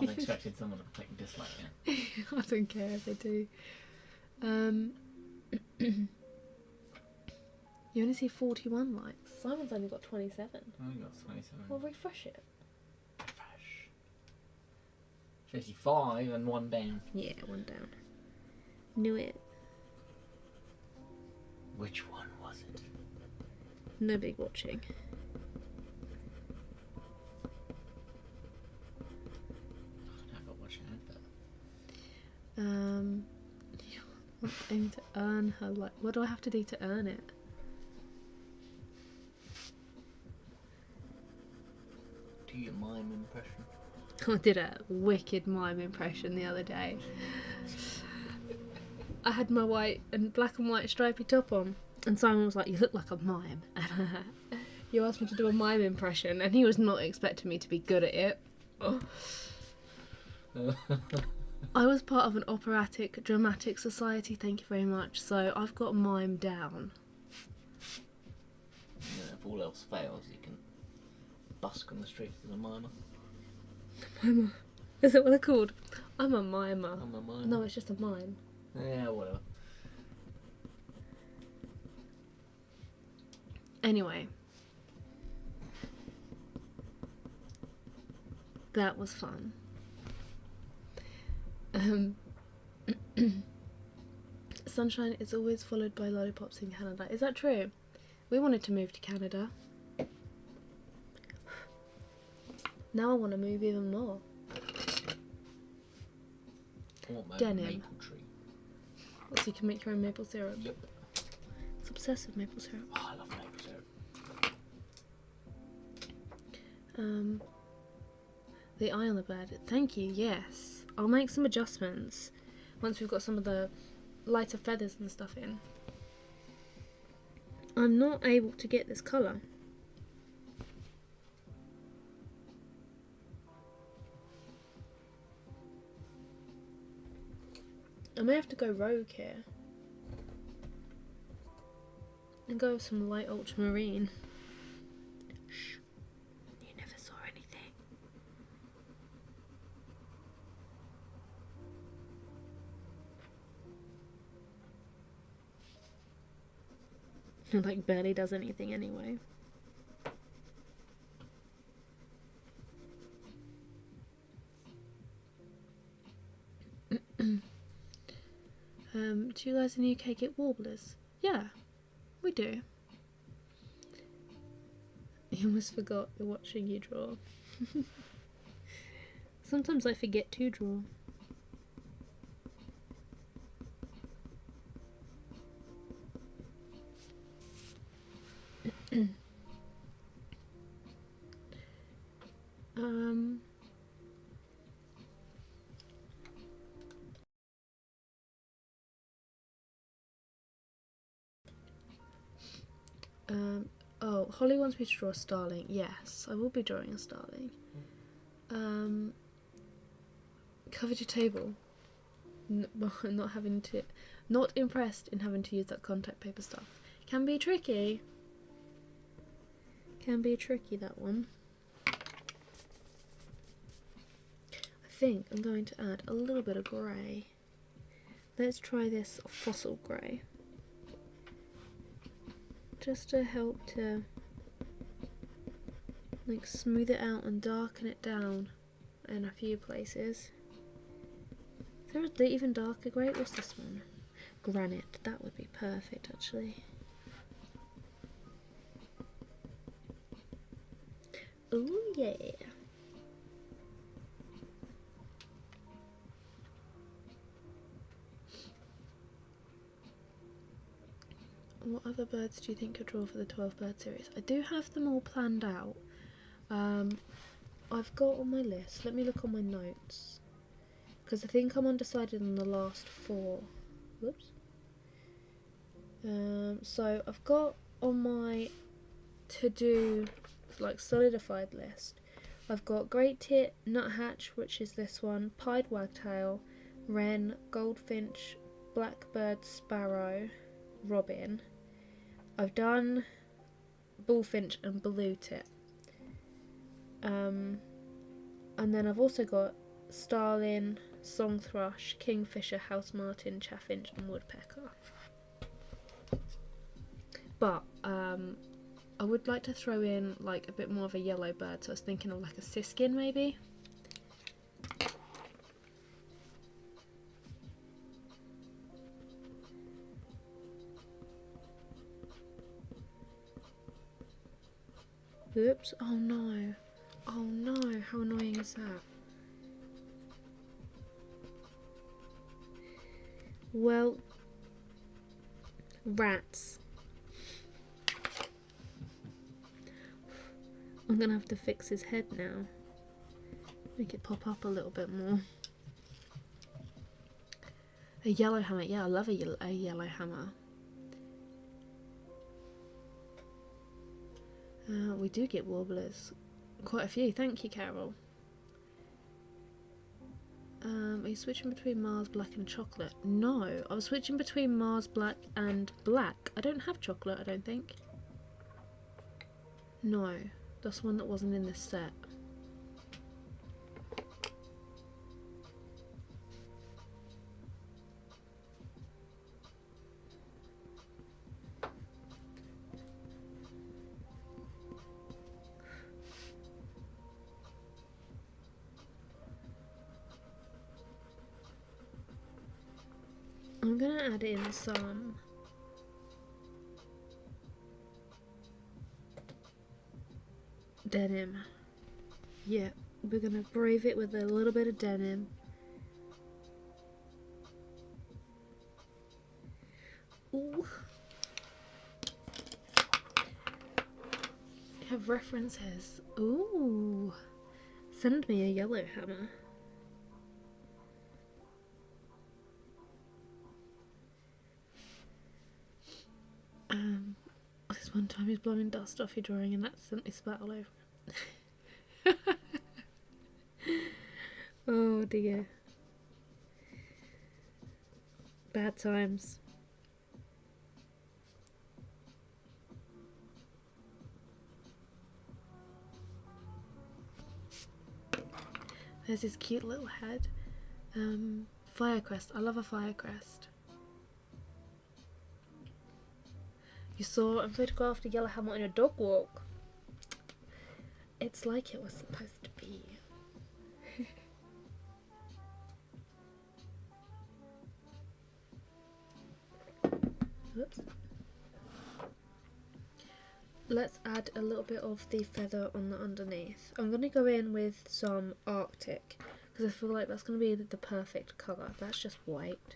I'm expecting someone to click dislike now. I don't care if they do. You only see 41 likes. Simon's only got 27. I only got 27. Well, refresh it. Refresh. 55 and one down. Yeah, one down. Knew it. Which one was it? No big watching. I've got watching advert. I'm aiming to earn her like. What do I have to do to earn it? Do your mime impression. I did a wicked mime impression the other day. I had my white and black and white stripy top on, and Simon was like, "You look like a mime." And you asked me to do a mime impression, and he was not expecting me to be good at it. Oh. I was part of an operatic dramatic society, thank you very much, so I've got mime down. Yeah, if all else fails, you can busk on the streets as a mimer. Mimer. Is that what they're called? I'm a mimer. I'm a mimer. No, it's just a mime. Yeah, whatever. Anyway. That was fun. Sunshine is always followed by lollipops in Canada. Is that true? We wanted to move to Canada. Now I want to move even more. I want my Denim. maple tree. So you can make your own maple syrup. Yep. It's obsessed with maple syrup. Oh, I love maple syrup. The eye on the bird. Thank you, yes. I'll make some adjustments once we've got some of the lighter feathers and stuff in. I'm not able to get this colour. I may have to go rogue here. And go with some light ultramarine. Shh. You never saw anything. It like barely does anything anyway. Do you guys in the UK get warblers? Yeah, we do. You almost forgot you're watching you draw. Sometimes I forget to draw. Oh, Holly wants me to draw a starling. Yes, I will be drawing a starling. Covered your table. Not impressed in having to use that contact paper stuff. Can be tricky. Can be tricky, that one. I think I'm going to add a little bit of grey. Let's try this fossil grey. Just to help to like smooth it out and darken it down in a few places. Is there a even darker grey? What's this one? Granite. That would be perfect actually. Oh yeah. What other birds do you think you'll draw for the 12 bird series? I do have them all planned out. I've got on my list, let me look on my notes, because I think I'm undecided on the last 4. Whoops. So I've got on my to-do, like solidified list, I've got great tit, nuthatch, which is this one, pied wagtail, wren, goldfinch, blackbird, sparrow, robin. I've done bullfinch and blue tit. And then I've also got starling, song thrush, kingfisher, house martin, chaffinch and woodpecker. But I would like to throw in like a bit more of a yellow bird, so I was thinking of like a siskin maybe. Oops, oh no. Oh no, how annoying is that? Well, rats. I'm gonna have to fix his head now. Make it pop up a little bit more. A yellow hammer, yeah, I love a yellow hammer. We do get warblers. Quite a few, thank you, Carol. Are you switching between Mars Black and chocolate? No, I was switching between Mars Black and black. I don't have chocolate, I don't think. No, that's one that wasn't in this set. I'm gonna add in some denim. Yeah, we're gonna brave it with a little bit of denim. Ooh. Have references. Ooh. Send me a yellow hammer. This one time he's blowing dust off your drawing and accidentally spat all over it. Oh dear. Bad times. There's this cute little head. Firecrest. I love a firecrest. You saw and photographed a yellow helmet on a dog walk. It's like it was supposed to be. Oops. Let's add a little bit of the feather on the underneath. I'm going to go in with some Arctic because I feel like that's going to be the perfect colour. That's just white.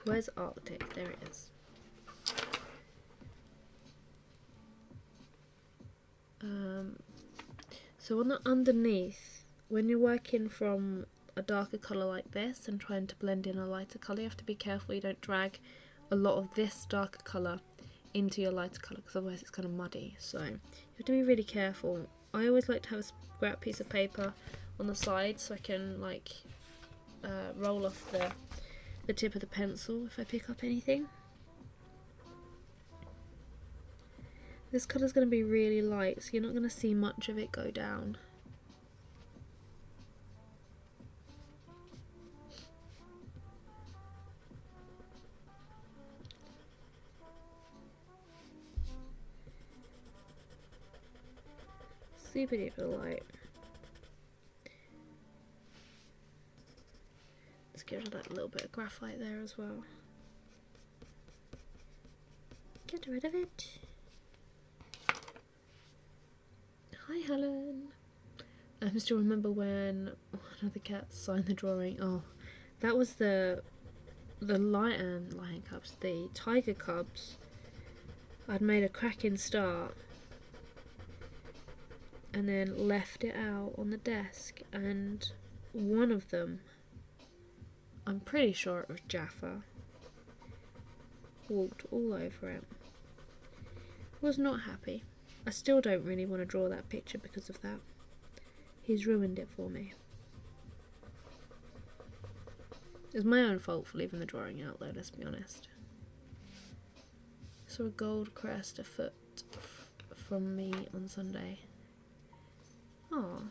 Where's Arctic? There it is. So on the underneath, when you're working from a darker colour like this and trying to blend in a lighter colour, you have to be careful you don't drag a lot of this darker colour into your lighter colour because otherwise it's kind of muddy. So you have to be really careful. I always like to have a scrap piece of paper on the side so I can like roll off the tip of the pencil if I pick up anything. This colour's going to be really light, so you're not going to see much of it go down. Super duper light. Let's give it that little bit of graphite there as well. Get rid of it. Hi Helen. I still remember when one of the cats signed the drawing. Oh, that was the lion cubs, the tiger cubs. I'd made a cracking start and then left it out on the desk, and one of them, I'm pretty sure it was Jaffa, walked all over it. Was not happy. I still don't really want to draw that picture because of that. He's ruined it for me. It's my own fault for leaving the drawing out though, let's be honest. Saw a gold crest a foot from me on Sunday. Oh,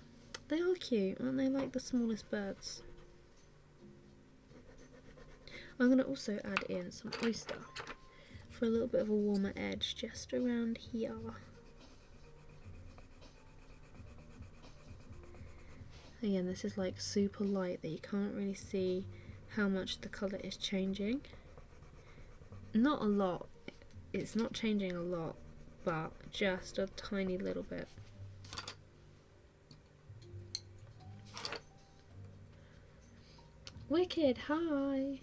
they are cute, aren't they? Like the smallest birds. I'm going to also add in some oyster for a little bit of a warmer edge just around here. Again, this is like super light that you can't really see how much the colour is changing. Not a lot, it's not changing a lot, but just a tiny little bit. Wicked, hi!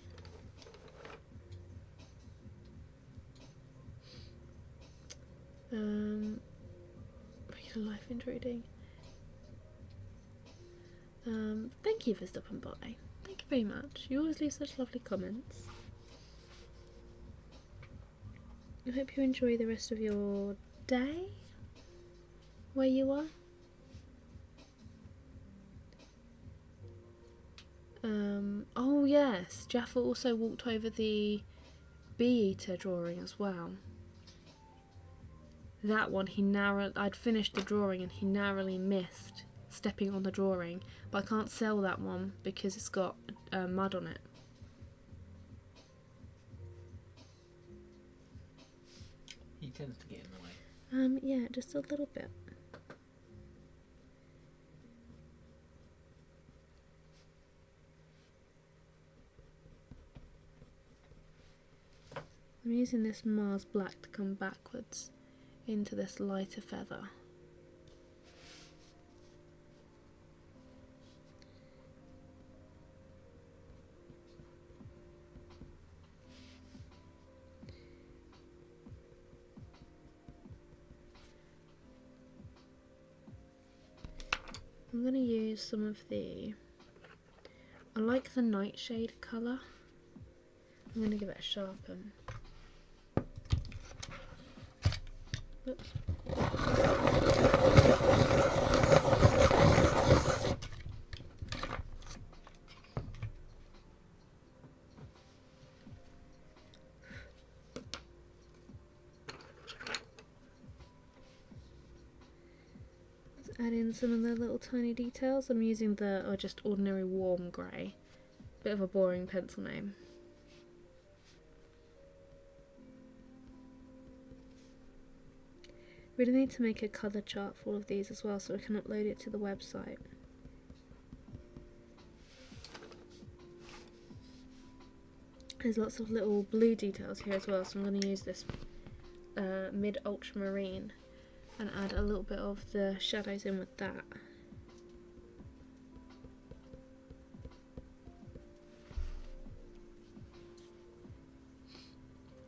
Regular life intruding. Thank you for stopping by. Thank you very much. You always leave such lovely comments. I hope you enjoy the rest of your day where you are. Oh yes, Jaffa also walked over the bee-eater drawing as well. That one, I'd finished the drawing and he narrowly missed stepping on the drawing, but I can't sell that one because it's got mud on it. He tends to get in the way. Yeah, just a little bit. I'm using this Mars black to come backwards into this lighter feather. I'm going to use some of I like the nightshade colour. I'm going to give it a sharpen. Oops. in some of the little tiny details. I'm using the just ordinary warm grey. Bit of a boring pencil name. Really need to make a colour chart for all of these as well so I can upload it to the website. There's lots of little blue details here as well, so I'm going to use this mid ultramarine and add a little bit of the shadows in with that.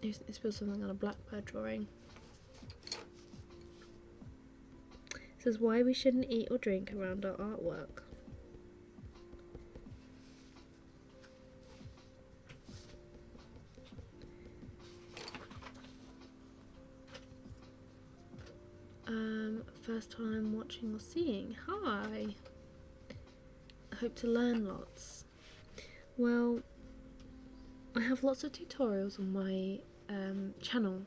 This feels something on a blackbird drawing. It says why we shouldn't eat or drink around our artwork. First time watching or seeing. Hi! I hope to learn lots. Well, I have lots of tutorials on my channel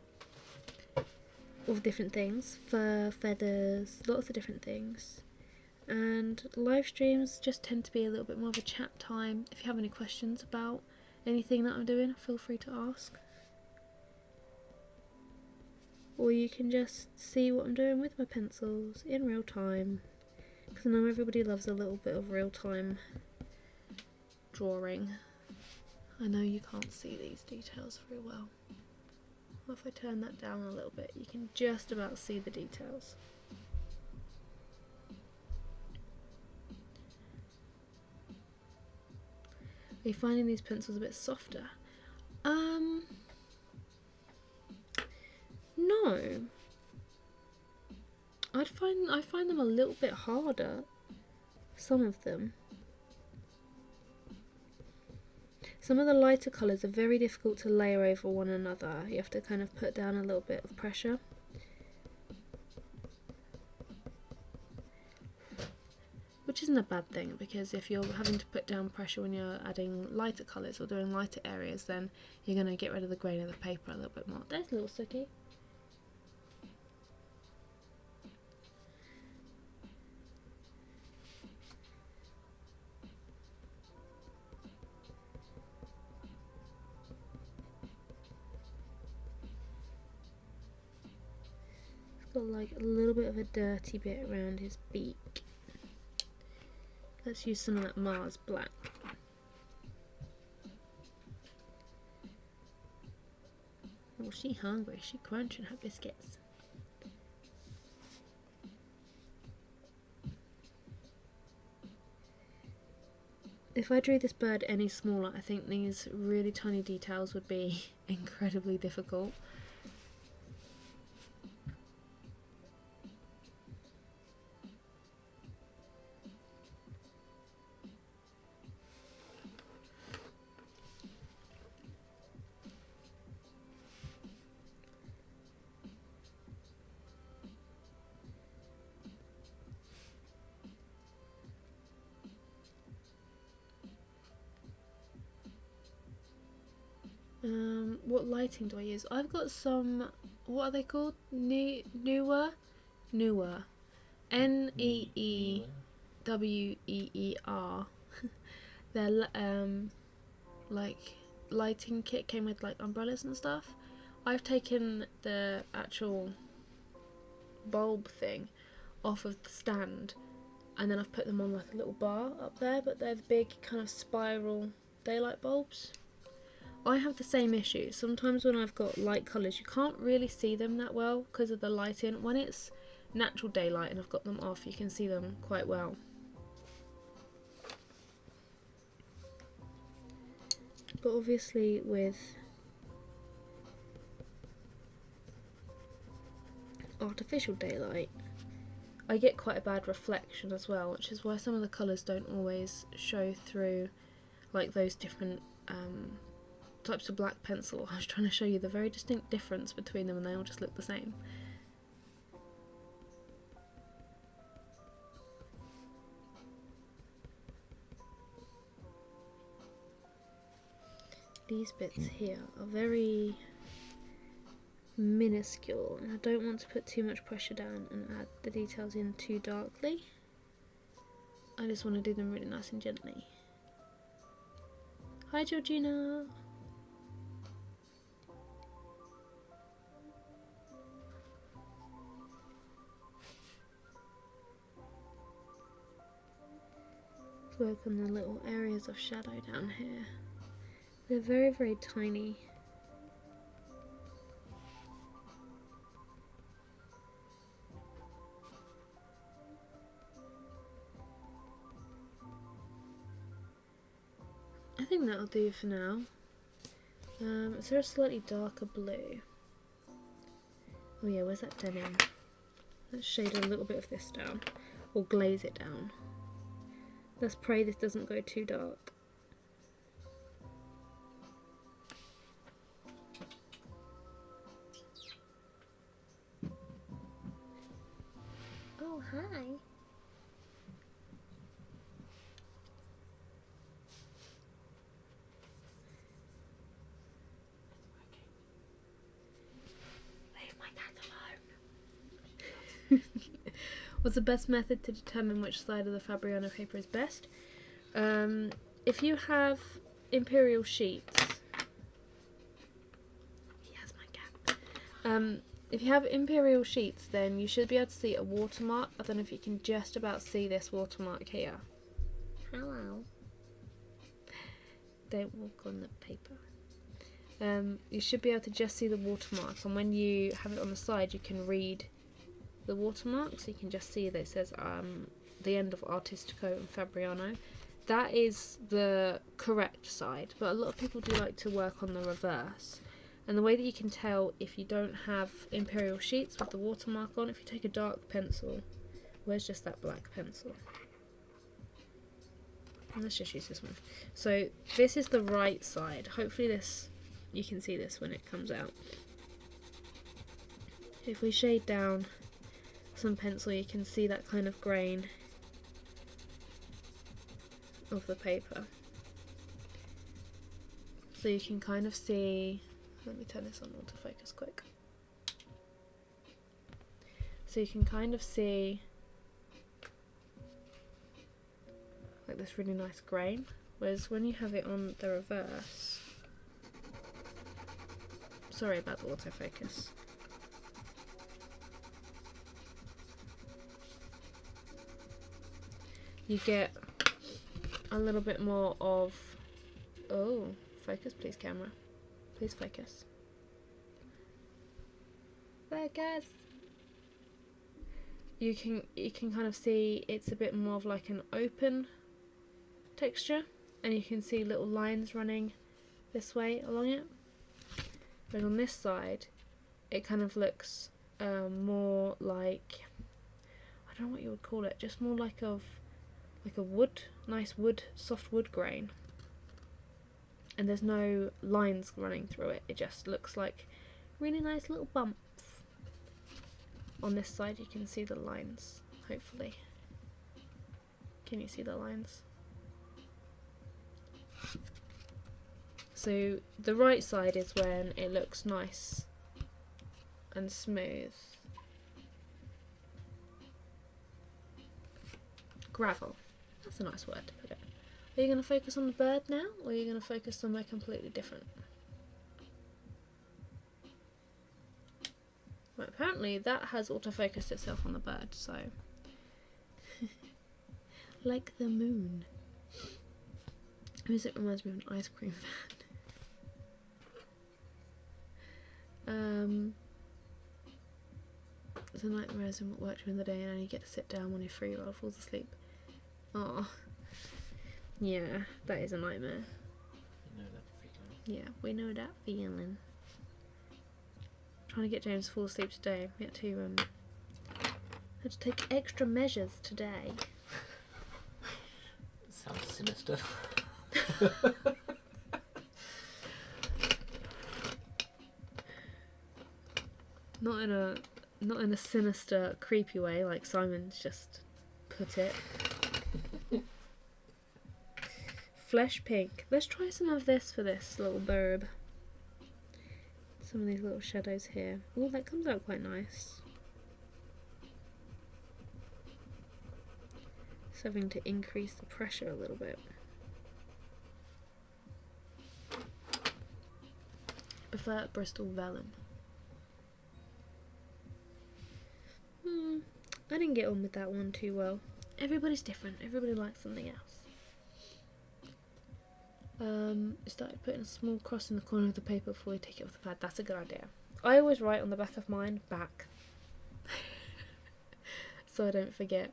of different things, fur, feathers, lots of different things. And live streams just tend to be a little bit more of a chat time. If you have any questions about anything that I'm doing, feel free to ask. Or you can just see what I'm doing with my pencils in real time, because I know everybody loves a little bit of real time drawing. I know you can't see these details very well. Well, if I turn that down a little bit, you can just about see the details. Are you finding these pencils a bit softer? No. I find them a little bit harder. Some of them. Some of the lighter colours are very difficult to layer over one another. You have to kind of put down a little bit of pressure. Which isn't a bad thing, because if you're having to put down pressure when you're adding lighter colours or doing lighter areas, then you're going to get rid of the grain of the paper a little bit more. There's a little Sookie. Got like a little bit of a dirty bit around his beak. Let's use some of that Mars black. Oh, she hungry. She crunching her biscuits. If I drew this bird any smaller, I think these really tiny details would be incredibly difficult. What lighting do I use? I've got some, what are they called? Newer? Neewer. Their like lighting kit came with like umbrellas and stuff. I've taken the actual bulb thing off of the stand, and then I've put them on like a little bar up there, but they're the big kind of spiral daylight bulbs. I have the same issue. Sometimes when I've got light colours, you can't really see them that well because of the lighting. When it's natural daylight and I've got them off, you can see them quite well. But obviously with artificial daylight, I get quite a bad reflection as well, which is why some of the colours don't always show through, like those different types of black pencil. I was trying to show you the very distinct difference between them and they all just look the same. These bits here are very minuscule and I don't want to put too much pressure down and add the details in too darkly. I just want to do them really nice and gently. Hi Georgina! Let's work on the little areas of shadow down here. They're very, very tiny. I think that'll do for now. Is there a slightly darker blue? Oh yeah, where's that denim? Let's shade a little bit of this down, or glaze it down. Let's pray this doesn't go too dark. Oh, hi. What's the best method to determine which side of the Fabriano paper is best? If you have imperial sheets, he has my cat. If you have imperial sheets, then you should be able to see a watermark. I don't know if you can just about see this watermark here. Hello. Don't walk on the paper. You should be able to just see the watermark, and when you have it on the side, you can read the watermark, so you can just see that it says the end of Artistico and Fabriano. That is the correct side, but a lot of people do like to work on the reverse. And the way that you can tell if you don't have imperial sheets with the watermark on, if you take a dark pencil, where's just that black pencil? And let's just use this one. So this is the right side. Hopefully this, you can see this when it comes out. If we shade down some pencil, you can see that kind of grain of the paper. So you can kind of see, let me turn this on autofocus quick. So you can kind of see like this really nice grain, whereas when you have it on the reverse, sorry about the autofocus. You get a little bit more of, oh, focus please camera, please focus. Focus! You can kind of see it's a bit more of like an open texture, and you can see little lines running this way along it. But on this side, it kind of looks more like, I don't know what you would call it, just more like a wood, nice wood, soft wood grain. And there's no lines running through it, it just looks like really nice little bumps. On this side you can see the lines, hopefully. Can you see the lines? So the right side is when it looks nice and smooth. Gravel. That's a nice word to put it. Are you going to focus on the bird now, or are you going to focus somewhere completely different? Right, apparently that has autofocused itself on the bird, so... like the moon. Music reminds me of an ice cream fan. It's a nightmare as in work during the day and only get to sit down when your 3-year-old falls asleep. Oh, yeah, that is a nightmare. You know that feeling. Yeah, we know that feeling. Trying to get James to fall asleep today. We had to take extra measures today. Sounds sinister. Not in a sinister, creepy way like Simon's just put it. Flesh pink. Let's try some of this for this little bird. Some of these little shadows here. Oh, that comes out quite nice. Just having to increase the pressure a little bit. Prefer Bristol vellum. I didn't get on with that one too well. Everybody's different. Everybody likes something else. Started putting a small cross in the corner of the paper before you take it off the pad. That's a good idea. I always write on the back of mine, back. So I don't forget.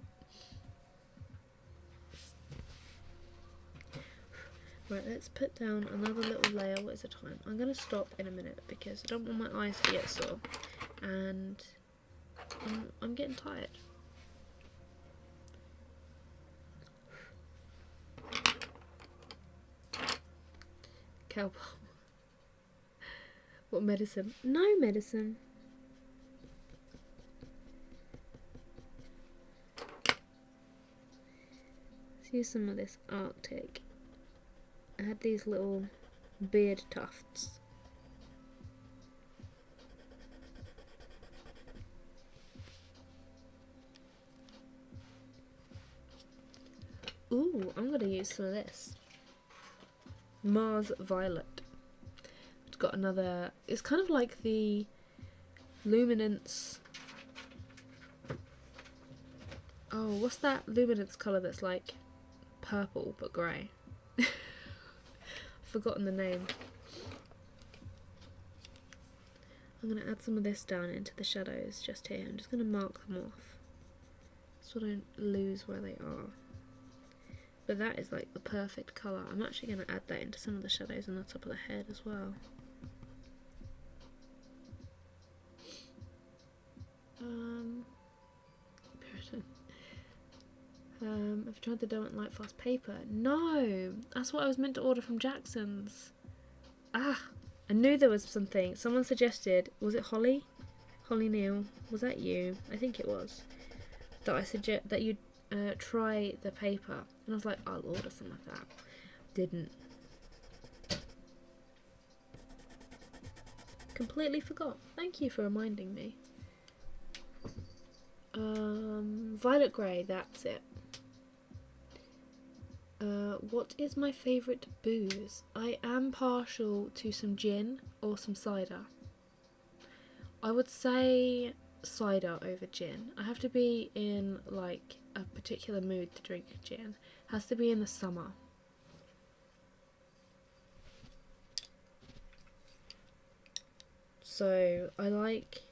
Right, let's put down another little layer. What is the time? I'm going to stop in a minute because I don't want my eyes to get sore. And I'm getting tired. Cowbell. What medicine? No medicine. Let's use some of this Arctic. I had these little beard tufts. Ooh, I'm going to use some of this. Mars Violet. It's got another, it's kind of like the luminance. Oh, what's that luminance colour that's like purple but grey? I've forgotten the name. I'm going to add some of this down into the shadows just here. I'm just going to mark them off so I don't lose where they are. But that is like the perfect colour. I'm actually going to add that into some of the shadows on the top of the head as well. Have you tried the Derwent Lightfast paper? No! That's what I was meant to order from Jackson's. Ah! I knew there was something. Someone suggested, was it Holly? Holly Neal? Was that you? I think it was. That you'd try the paper. And I was like, I'll order some of that. Didn't. Completely forgot. Thank you for reminding me. Violet grey, that's it. What is my favourite booze? I am partial to some gin or some cider. I would say cider over gin. I have to be in like a particular mood to drink gin. Has to be in the summer. So I like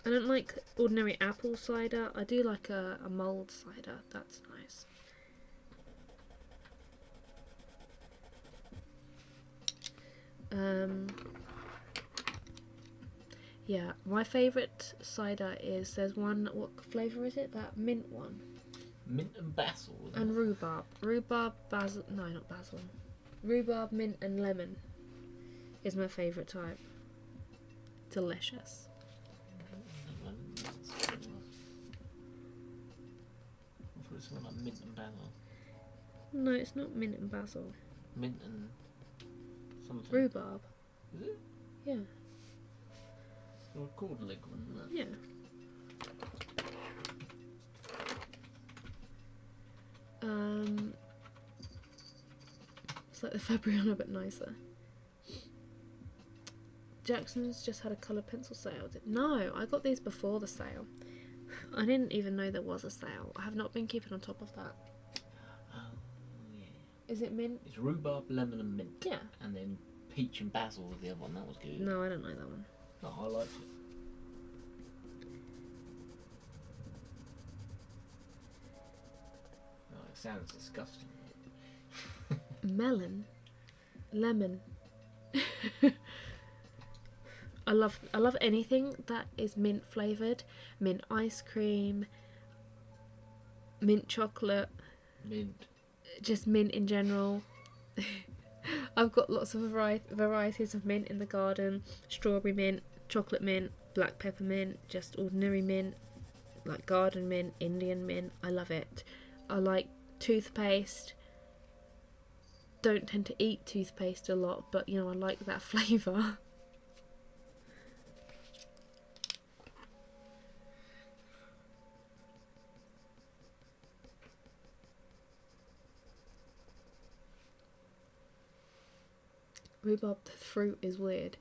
I don't like ordinary apple cider. I do like a mulled cider. That's nice. Yeah, my favourite cider is, there's one, what flavour is it? That mint one. Mint and basil. And rhubarb. Rhubarb, basil, no, not basil. Rhubarb, mint and lemon is my favourite type. Delicious. I thought it smelled like mint and basil. No, it's not mint and basil. Mint and something. Rhubarb. Is it? Yeah. It's called liquid, isn't it? Yeah. It's like the Fabriano but nicer. Jackson's just had a coloured pencil sale. No, I got these before the sale. I didn't even know there was a sale. I have not been keeping on top of that. Oh, yeah. Is it mint? It's rhubarb, lemon and mint. Yeah. And then peach and basil was the other one. That was good. No, I don't like that one. Oh, I liked it. Oh, it sounds disgusting. Melon, lemon. I love anything that is mint flavoured. Mint ice cream, mint chocolate, Mint. just mint in general. I've got lots of varieties of mint in the garden. Strawberry mint, chocolate mint, black peppermint, just ordinary mint, like garden mint, Indian mint. I love it. I like toothpaste. Don't tend to eat toothpaste a lot, but you know, I like that flavour. Rhubarb the fruit is weird.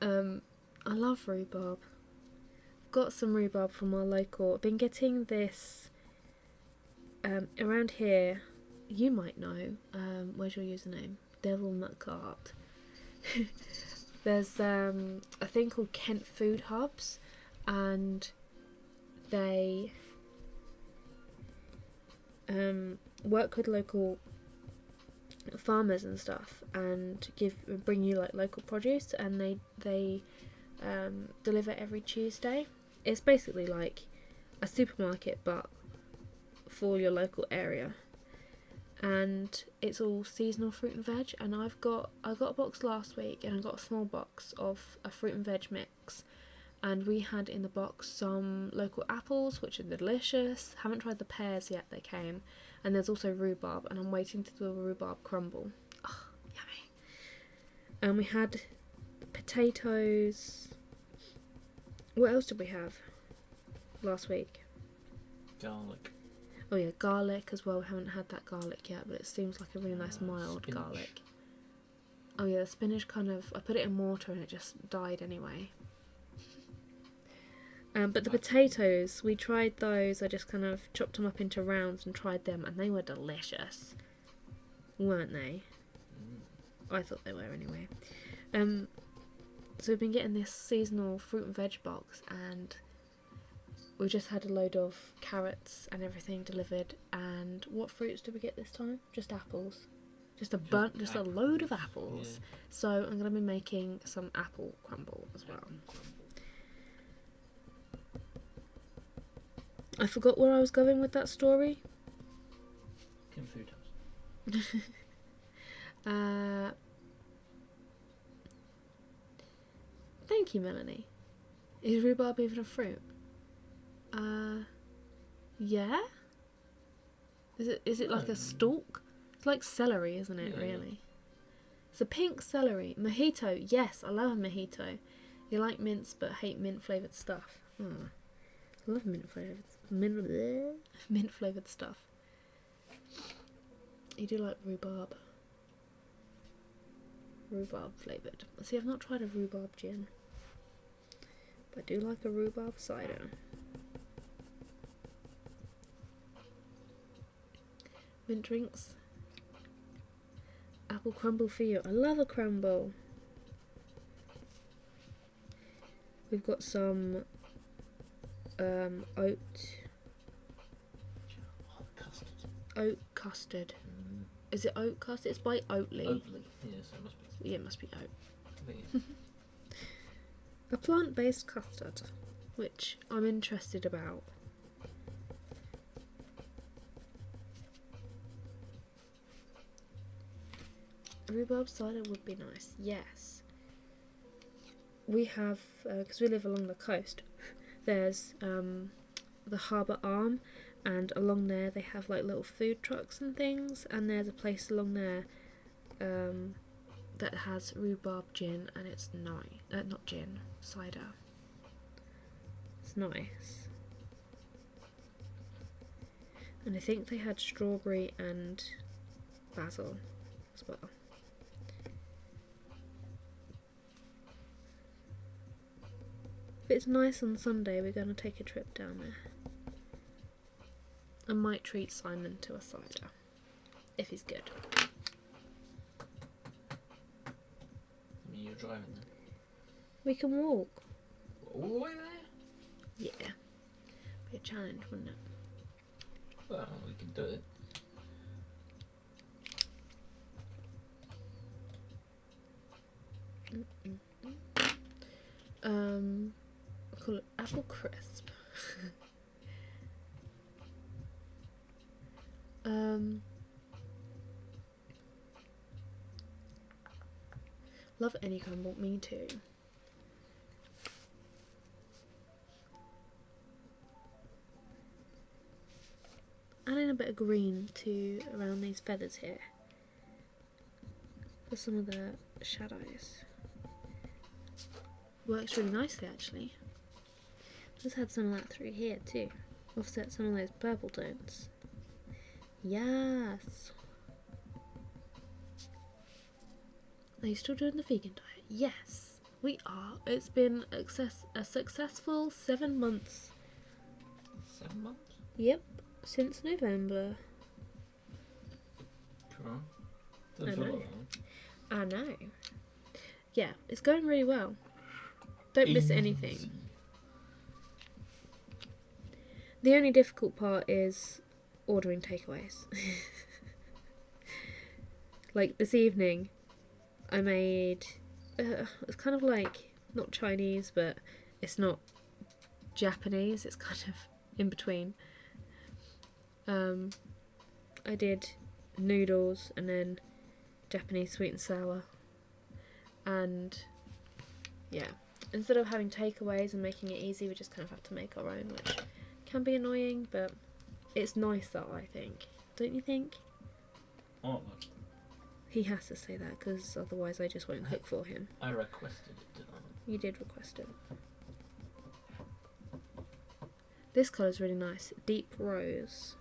I love rhubarb. I've got some rhubarb from our local. I've been getting this around here. You might know. Where's your username? Devil Nutcart. There's a thing called Kent Food Hubs, and they work with local farmers and stuff, and bring you like local produce, and they deliver every Tuesday. It's basically like a supermarket but for your local area, and it's all seasonal fruit and veg. And I got a box last week, and I got a small box of a fruit and veg mix, and we had in the box some local apples, which are delicious. Haven't tried the pears yet, they came. And there's also rhubarb, and I'm waiting to do a rhubarb crumble. Oh, yummy. And we had potatoes. What else did we have last week? Garlic. Oh yeah, garlic as well. We haven't had that garlic yet, but it seems like a really nice mild spinach. garlic. Oh yeah, the spinach I put it in mortar and it just died anyway. But the potatoes, we tried those. I just kind of chopped them up into rounds and tried them, and they were delicious, weren't they? I thought they were anyway. So we've been getting this seasonal fruit and veg box, and we just had a load of carrots and everything delivered. And what fruits did we get this time? Just apples. Just a load of apples. Yeah. So I'm going to be making some apple crumble as well. I forgot where I was going with that story. Kim Food House. Thank you, Melanie. Is rhubarb even a fruit? Yeah? Is it like a stalk? It's like celery, isn't it, really? It's a pink celery. Mojito, yes, I love a mojito. You like mints but hate mint flavoured stuff. I love mint flavoured stuff. You do like rhubarb. Rhubarb flavoured. See, I've not tried a rhubarb gin, but I do like a rhubarb cider. Mint drinks. Apple crumble for you. I love a crumble. We've got some oat custard. Is it oat custard? It's by Oatly. Oatly, yes, it must be. Yeah, it must be oat. A plant-based custard, which I'm interested about. Rhubarb cider would be nice, yes. We have, because we live along the coast, there's the harbour arm, and along there they have like little food trucks and things, and there's a place along there that has rhubarb gin, and it's nice. Not gin, cider. It's nice. And I think they had strawberry and basil as well. If it's nice on Sunday, we're going to take a trip down there. I might treat Simon to a cider, if he's good. You're driving then? We can walk. All the way there? Yeah. Be a challenge, wouldn't it? Well, we can do it. I call it apple crisp. Love any crumble, me too. Adding a bit of green to around these feathers here for some of the shadows. Works really nicely actually. Just had some of that through here too. Offset some of those purple tones. Yes. Are you still doing the vegan diet? Yes, we are. It's been a successful 7 months. 7 months? Yep, since November. Cool. I Doesn't feel know. like that. I know. Yeah, it's going really well. Don't miss anything. The only difficult part is ordering takeaways. Like this evening, I made, it's kind of like, not Chinese, but it's not Japanese, it's kind of in between. I did noodles and then Japanese sweet and sour. And yeah, instead of having takeaways and making it easy, we just kind of have to make our own, which can be annoying, but it's nicer, I think. Don't you think? Oh, He has to say that, because otherwise I just won't cook for him. I requested it, didn't I? You did request it. This colour's really nice. Deep rose.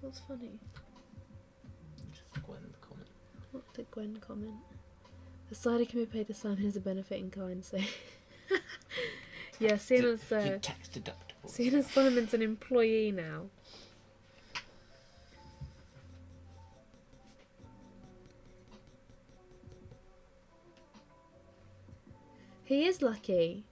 What's funny? Just Gwen comment. What did Gwen comment? The cider can be paid to Simon as a benefit in kind, so... Yeah, seeing as tax deductible. seeing as Simon's an employee now. He is lucky.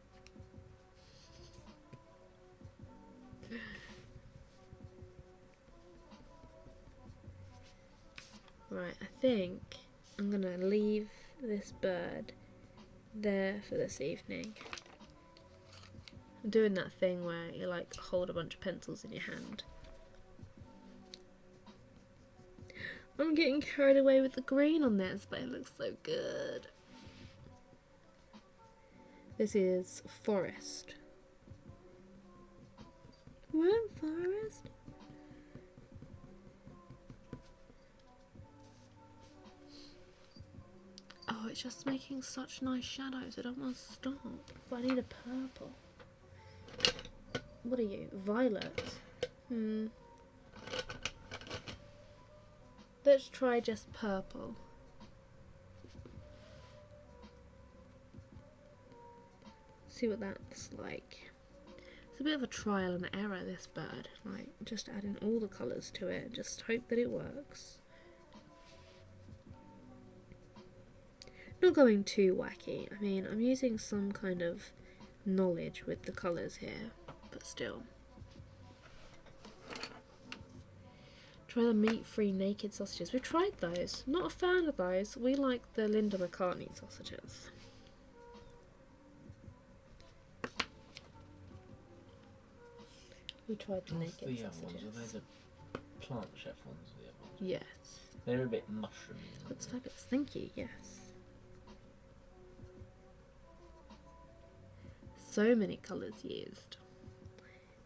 Right, I think I'm gonna leave this bird there for this evening. I'm doing that thing where you like hold a bunch of pencils in your hand. I'm getting carried away with the green on this, but it looks so good. This is forest. We're in forest. Oh, it's just making such nice shadows. I don't want to stop. But I need a purple. What are you? Violet? Let's try just purple. See what that's like. It's a bit of a trial and error, this bird. Like, just adding all the colours to it. Just hope that it works. Not going too wacky. I mean, I'm using some kind of knowledge with the colours here, but still. Try the meat-free naked sausages. We've tried those. Not a fan of those. We like the Linda McCartney sausages. We tried the naked the sausages. ones? Are they the plant chef ones? Or the other ones? Yes. They're a bit mushroomy. Looks fabulous. Thank you. Yes. So many colours used.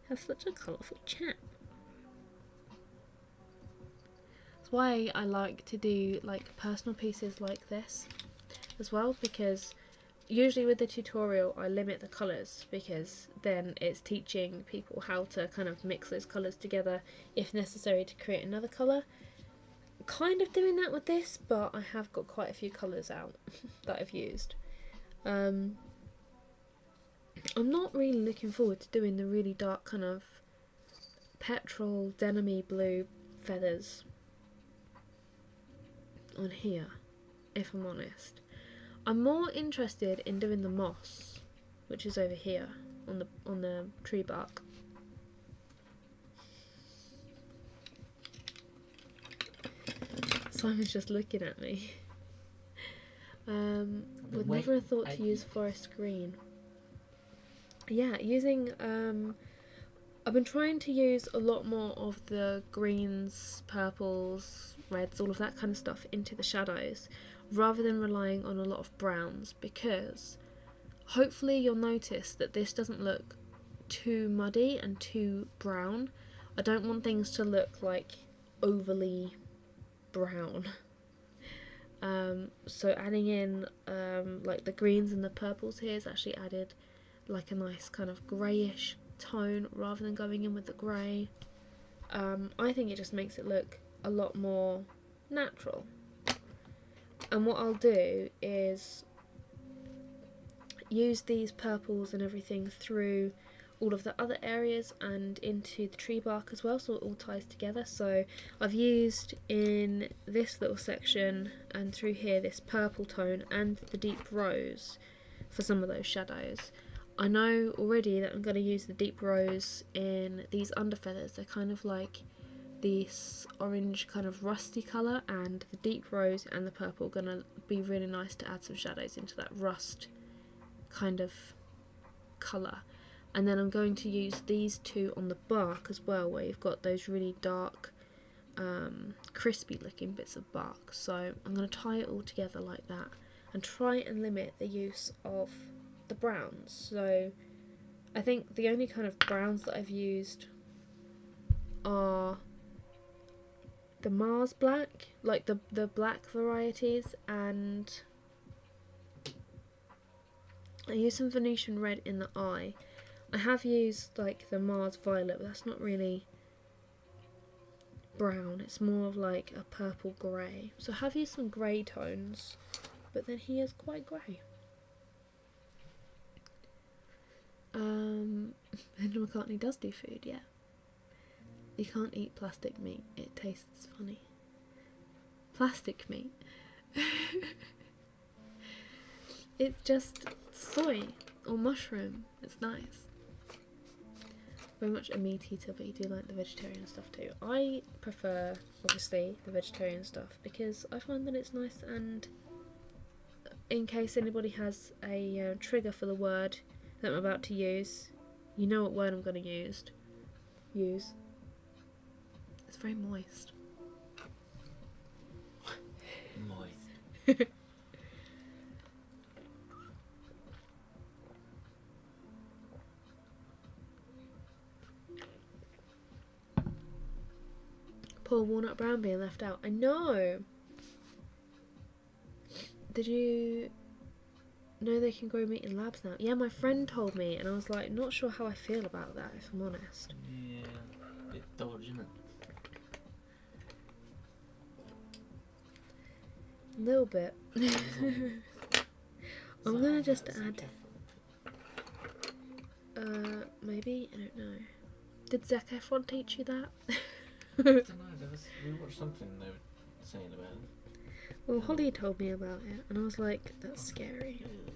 Has such a colourful chat. That's why I like to do like personal pieces like this as well, because usually with the tutorial I limit the colours, because then it's teaching people how to kind of mix those colours together if necessary to create another colour. Kind of doing that with this, but I have got quite a few colours out that I've used. I'm not really looking forward to doing the really dark kind of petrol denim-y blue feathers on here, if I'm honest. I'm more interested in doing the moss, which is over here on the tree bark. Simon's just looking at me. Would never have thought to use forest green. Yeah, using I've been trying to use a lot more of the greens, purples, reds, all of that kind of stuff into the shadows, rather than relying on a lot of browns, because hopefully you'll notice that this doesn't look too muddy and too brown. I don't want things to look like overly brown. So adding in like the greens and the purples here is actually added like a nice kind of greyish tone rather than going in with the grey. I think it just makes it look a lot more natural. And what I'll do is use these purples and everything through all of the other areas and into the tree bark as well, so it all ties together. So I've used in this little section and through here this purple tone and the deep rose for some of those shadows. I know already that I'm going to use the deep rose in these under feathers. They're kind of like this orange kind of rusty colour, and the deep rose and the purple are going to be really nice to add some shadows into that rust kind of colour. And then I'm going to use these two on the bark as well, where you've got those really dark crispy looking bits of bark. So I'm going to tie it all together like that and try and limit the use of the browns. So I think the only kind of browns that I've used are the Mars black, like the black varieties, and I used some Venetian red in the eye. I have used like the Mars violet, but that's not really brown, it's more of like a purple grey. So I have used some grey tones, but then he is quite grey. Andrew McCartney does do food, yeah. You can't eat plastic meat, it tastes funny. Plastic meat. It's just soy or mushroom, it's nice. Very much a meat eater, but you do like the vegetarian stuff too. I prefer, obviously, the vegetarian stuff because I find that it's nice, and in case anybody has a trigger for the word that I'm about to use, you know what word I'm going to use. It's very moist. Moist. Poor walnut brown being left out. I know. Did you know they can grow meat in labs now? Yeah, my friend told me, and I was like, not sure how I feel about that, if I'm honest. Yeah, a bit dodgy, isn't it? A little bit. I'm gonna just add. Maybe, I don't know. Did Zac Efron teach you that? I don't know, we watched something they were saying about it. Well, Holly told me about it, and I was like, that's scary. I don't know.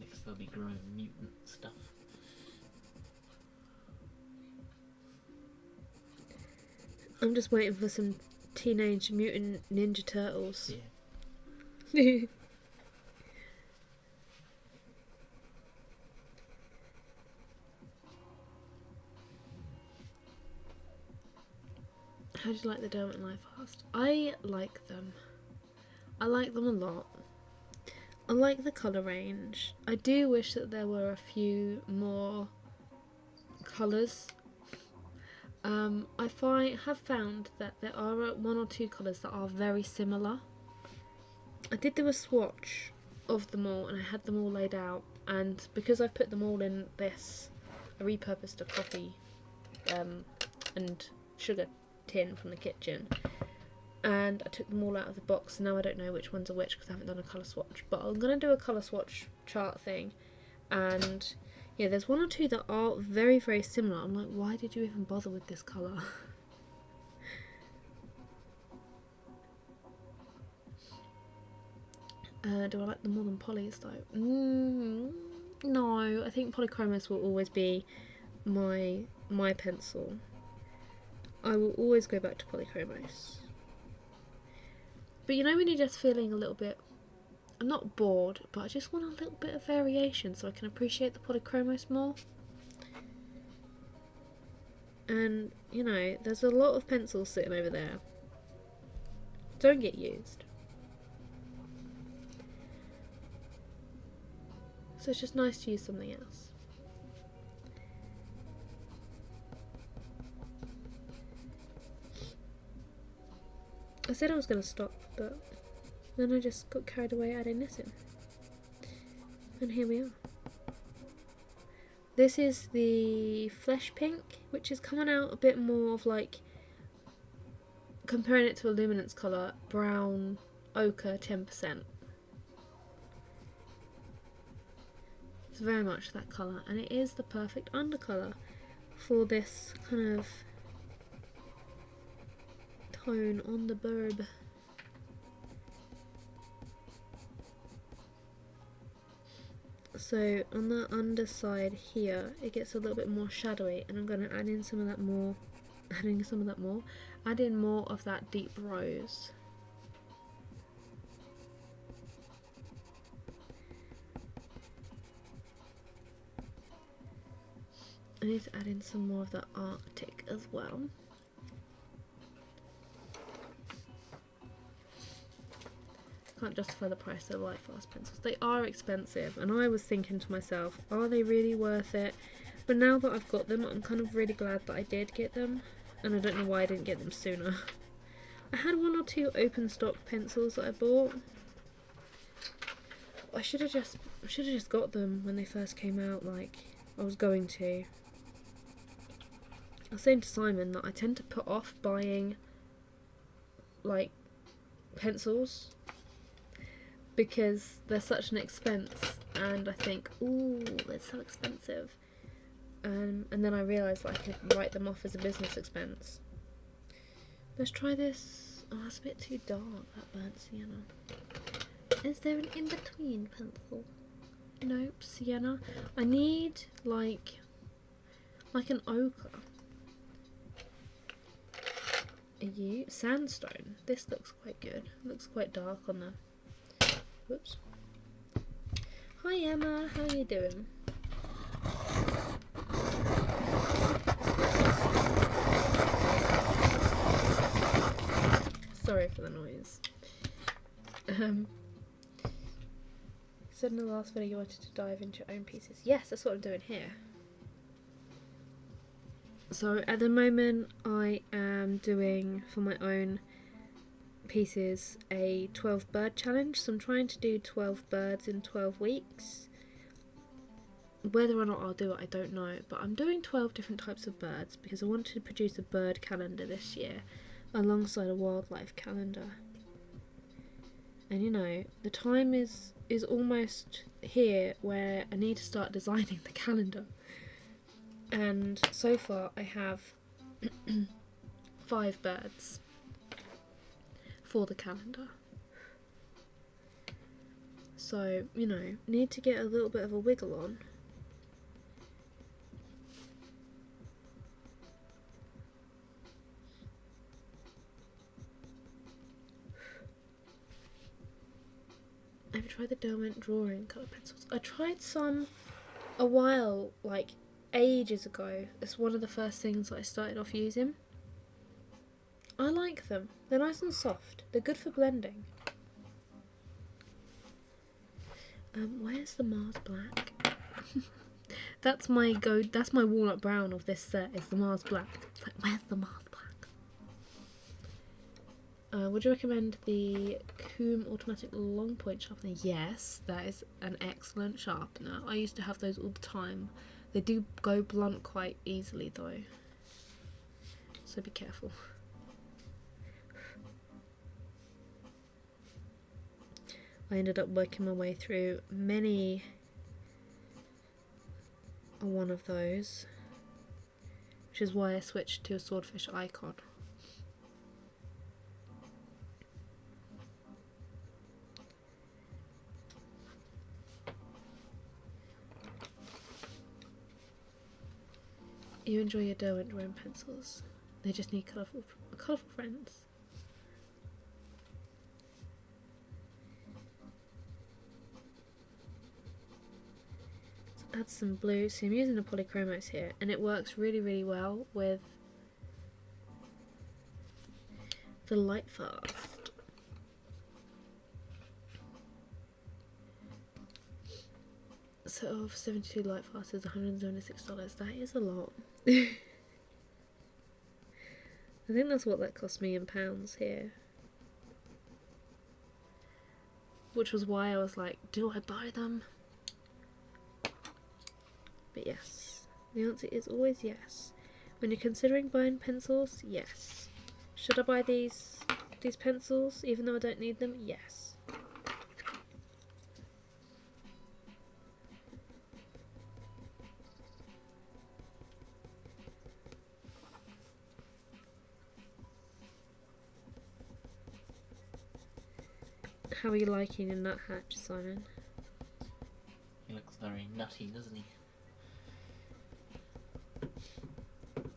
Next they'll be growing mutant stuff. I'm just waiting for some Teenage Mutant Ninja Turtles. Yeah. How do you like the Derwent Lightfast? I like them. I like them a lot. I like the colour range. I do wish that there were a few more colours. I have found that there are one or two colours that are very similar. I did do a swatch of them all, and I had them all laid out, and because I've put them all in this, I repurposed a coffee and sugar tin from the kitchen, and I took them all out of the box. Now I don't know which ones are which because I haven't done a colour swatch, but I'm going to do a colour swatch chart thing, and yeah, there's one or two that are very, very similar. I'm like, why did you even bother with this colour? Do I like them more than Polly's though? No, I think Polychromos will always be my pencil. I will always go back to Polychromos. But you know when you're just feeling a little bit, I'm not bored, but I just want a little bit of variation so I can appreciate the Polychromos more. And, you know, there's a lot of pencils sitting over there. Don't get used. So it's just nice to use something else. I said I was going to stop, but then I just got carried away adding this in. And here we are. This is the Flesh Pink, which is coming out a bit more of like, comparing it to a luminance colour, brown ochre 10%. It's very much that colour, and it is the perfect undercolour for this kind of tone on the burb. So on the underside here, it gets a little bit more shadowy, and I'm going to add in some of that more, add in more of that deep rose. I need to add in some more of the Arctic as well. Can't justify the price of Lightfast pencils. They are expensive, and I was thinking to myself, are they really worth it? But now that I've got them, I'm kind of really glad that I did get them, and I don't know why I didn't get them sooner. I had 1 or 2 open stock pencils that I bought. I should have just got them when they first came out, like I was going to. I was saying to Simon that I tend to put off buying like pencils because they're such an expense, and I think, ooh, they're so expensive. And then I realised that I could write them off as a business expense. Let's try this. Oh, that's a bit too dark, that burnt sienna. Is there an in-between pencil? Nope, sienna. I need like an ochre. Sandstone. This looks quite good. It looks quite dark on the... Whoops. Hi Emma, how are you doing? Sorry for the noise. Said in the last video you wanted to dive into your own pieces. Yes, that's what I'm doing here. So at the moment I am doing for my own pieces a 12 bird challenge, so I'm trying to do 12 birds in 12 weeks. Whether or not I'll do it, I don't know, but I'm doing 12 different types of birds because I wanted to produce a bird calendar this year alongside a wildlife calendar. And you know, the time is almost here where I need to start designing the calendar. And so far I have 5 birds for the calendar. So, you know, need to get a little bit of a wiggle on. Have you tried the Derwent drawing colour pencils? I tried some a while, like ages ago. It's one of the first things that I started off using. I like them. They're nice and soft. They're good for blending. Where's the Mars Black? That's my walnut brown of this set, is the Mars Black. It's like, where's the Mars Black? Would you recommend the Coom automatic long point sharpener? Yes, that is an excellent sharpener. I used to have those all the time. They do go blunt quite easily though, so be careful. I ended up working my way through many one of those, which is why I switched to a swordfish icon. You enjoy your Derwent drawing pencils. They just need colourful friends. Let's add some blue. So I'm using the polychromos here, and it works really, really well with the Lightfast. So of 72 Lightfast is $176. That is a lot. I think that's what that cost me in pounds here. Which was why I was like, do I buy them? But yes, the answer is always yes. When you're considering buying pencils, yes. Should I buy these pencils even though I don't need them? Yes. How are you liking your Nuthatch, Simon? He looks very nutty, doesn't he?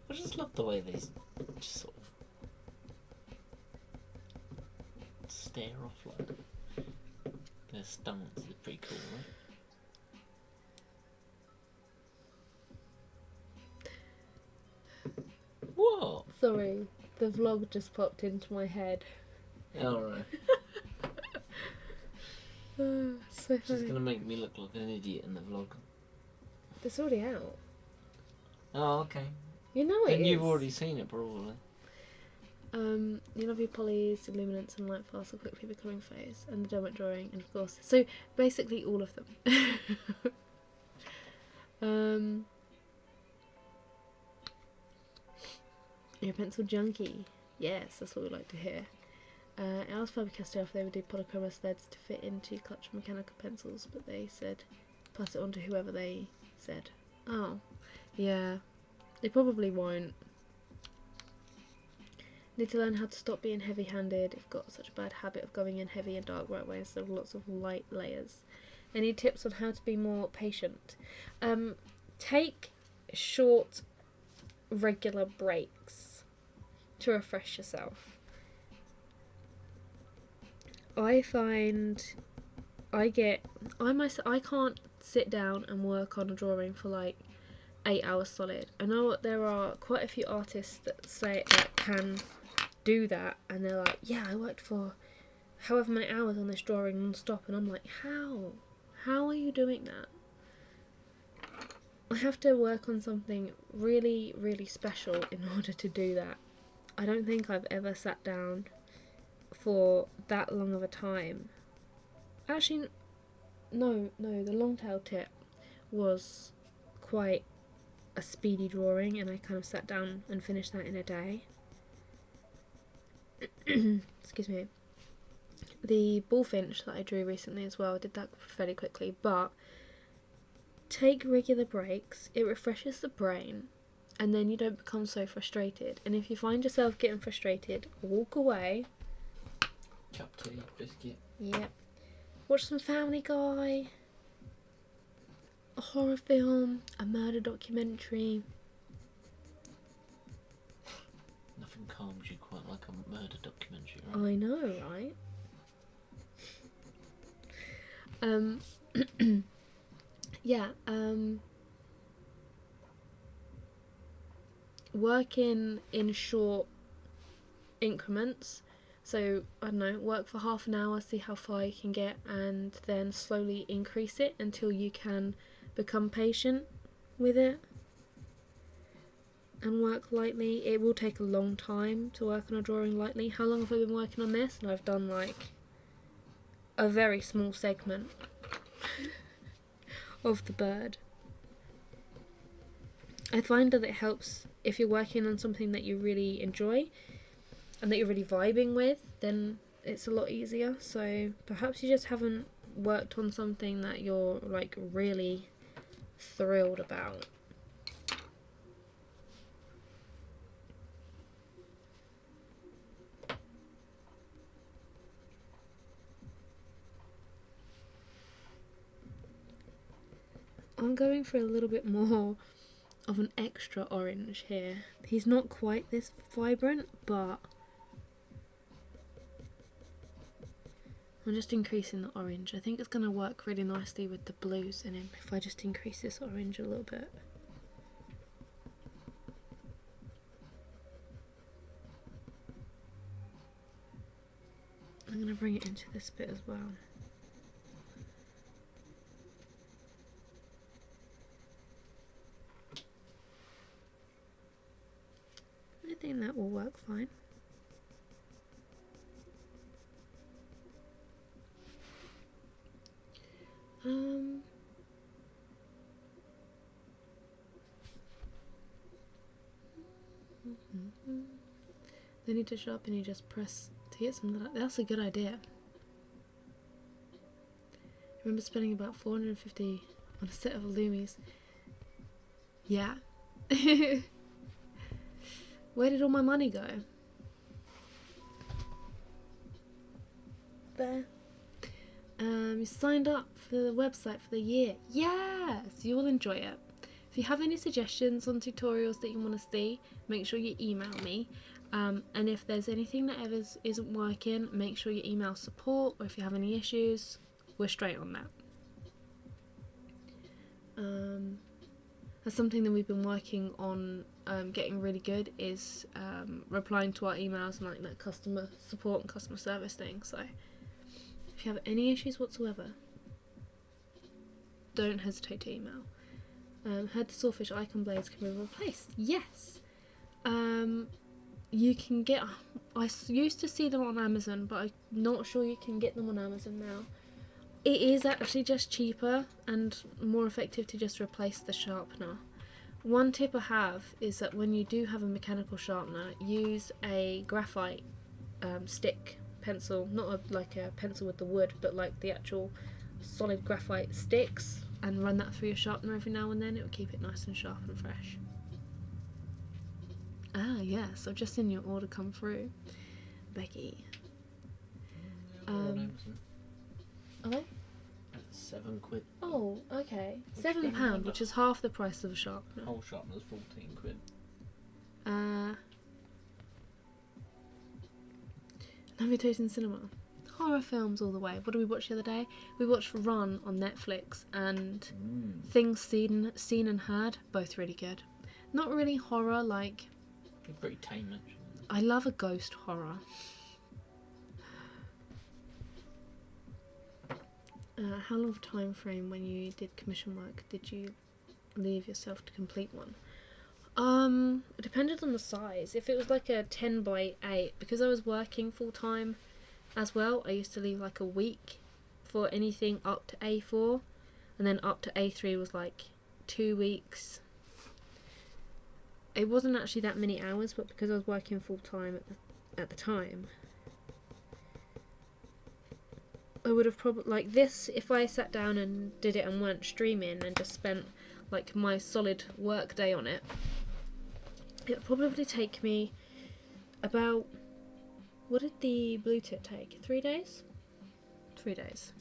I just love the way they just sort of stare off like that. Their stance is pretty cool, right? What? Sorry, the vlog just popped into my head. Alright. So She's funny. gonna make me look like an idiot in the vlog. It's already out. Oh, okay. You know it And you've is. already seen it, probably. You love your polys, illuminants, and lightfast or quickly becoming phase, and the Derwent drawing, and of course, so basically all of them. You're a pencil junkie. Yes, that's what we like to hear. I asked Faber-Castell if they would do polychromos threads to fit into clutch mechanical pencils, but they said pass it on to whoever they said. Oh, yeah. They probably won't. Need to learn how to stop being heavy-handed. I've got such a bad habit of going in heavy and dark right away instead of lots of light layers. Any tips on how to be more patient? Take short, regular breaks to refresh yourself. I find I can't sit down and work on a drawing for like 8 hours solid. I know there are quite a few artists that say that can do that, and they're like, yeah, I worked for however many hours on this drawing non-stop, and I'm like, how are you doing that? I have to work on something really, really special in order to do that. I don't think I've ever sat down for that long of a time. Actually, no, the long tail tip was quite a speedy drawing, and I kind of sat down and finished that in a day. Excuse me. The bullfinch that I drew recently as well, I did that fairly quickly, but take regular breaks, it refreshes the brain, and then you don't become so frustrated. And if you find yourself getting frustrated, walk away. Cup tea, biscuit. Yep. Watch some Family Guy, a horror film, a murder documentary. Nothing calms you quite like a murder documentary, right? I know, right? Yeah, working in short increments. So, I don't know, work for half an hour, see how far you can get, and then slowly increase it until you can become patient with it. And work lightly. It will take a long time to work on a drawing lightly. How long have I been working on this? And I've done like a very small segment of the bird. I find that it helps if you're working on something that you really enjoy and that you're really vibing with, then it's a lot easier. So perhaps you just haven't worked on something that you're like really thrilled about. I'm going for a little bit more of an extra orange here. He's not quite this vibrant, but I'm just increasing the orange. I think it's going to work really nicely with the blues in him if I just increase this orange a little bit. I'm going to bring it into this bit as well. I think that will work fine. They need to sharpen, you just press to get some. That's a good idea. I remember spending about 450 on a set of Loomies. Yeah. Where did all my money go? There. You signed up for the website for the year. Yes, you will enjoy it. If you have any suggestions on tutorials that you want to see, make sure you email me. And if there's anything that ever isn't working, make sure you email support, or if you have any issues, we're straight on that. That's something that we've been working on getting really good, is replying to our emails and like that customer support and customer service thing. So if you have any issues whatsoever, don't hesitate to email. Heard the swordfish icon blades can be replaced. Yes. You can get. I used to see them on Amazon, but I'm not sure you can get them on Amazon now. It is actually just cheaper and more effective to just replace the sharpener. One tip I have is that when you do have a mechanical sharpener, use a graphite stick pencil, not like a pencil with the wood, but like the actual solid graphite sticks, and run that through your sharpener every now and then. It will keep it nice and sharp and fresh. Ah yes, I've just seen your order come through, Becky. Are they? £7. Oh, okay. £7, which is half the price of a sharpener. Whole sharpener's £14. Navigating cinema. Horror films all the way. What did we watch the other day? We watched Run on Netflix and Things Seen and Heard. Both really good. Not really horror, like... They're pretty tame, actually. I love a ghost horror. How long of a time frame when you did commission work did you leave yourself to complete one? It depended on the size. If it was like a 10 by 8, because I was working full time as well, I used to leave like a week for anything up to A4, and then up to A3 was like 2 weeks. It wasn't actually that many hours, but because I was working full time at the time, I would have probably, like this, if I sat down and did it and weren't streaming and just spent like my solid work day on it, it would probably take me about, what did the blue tip take? 3 days? 3 days.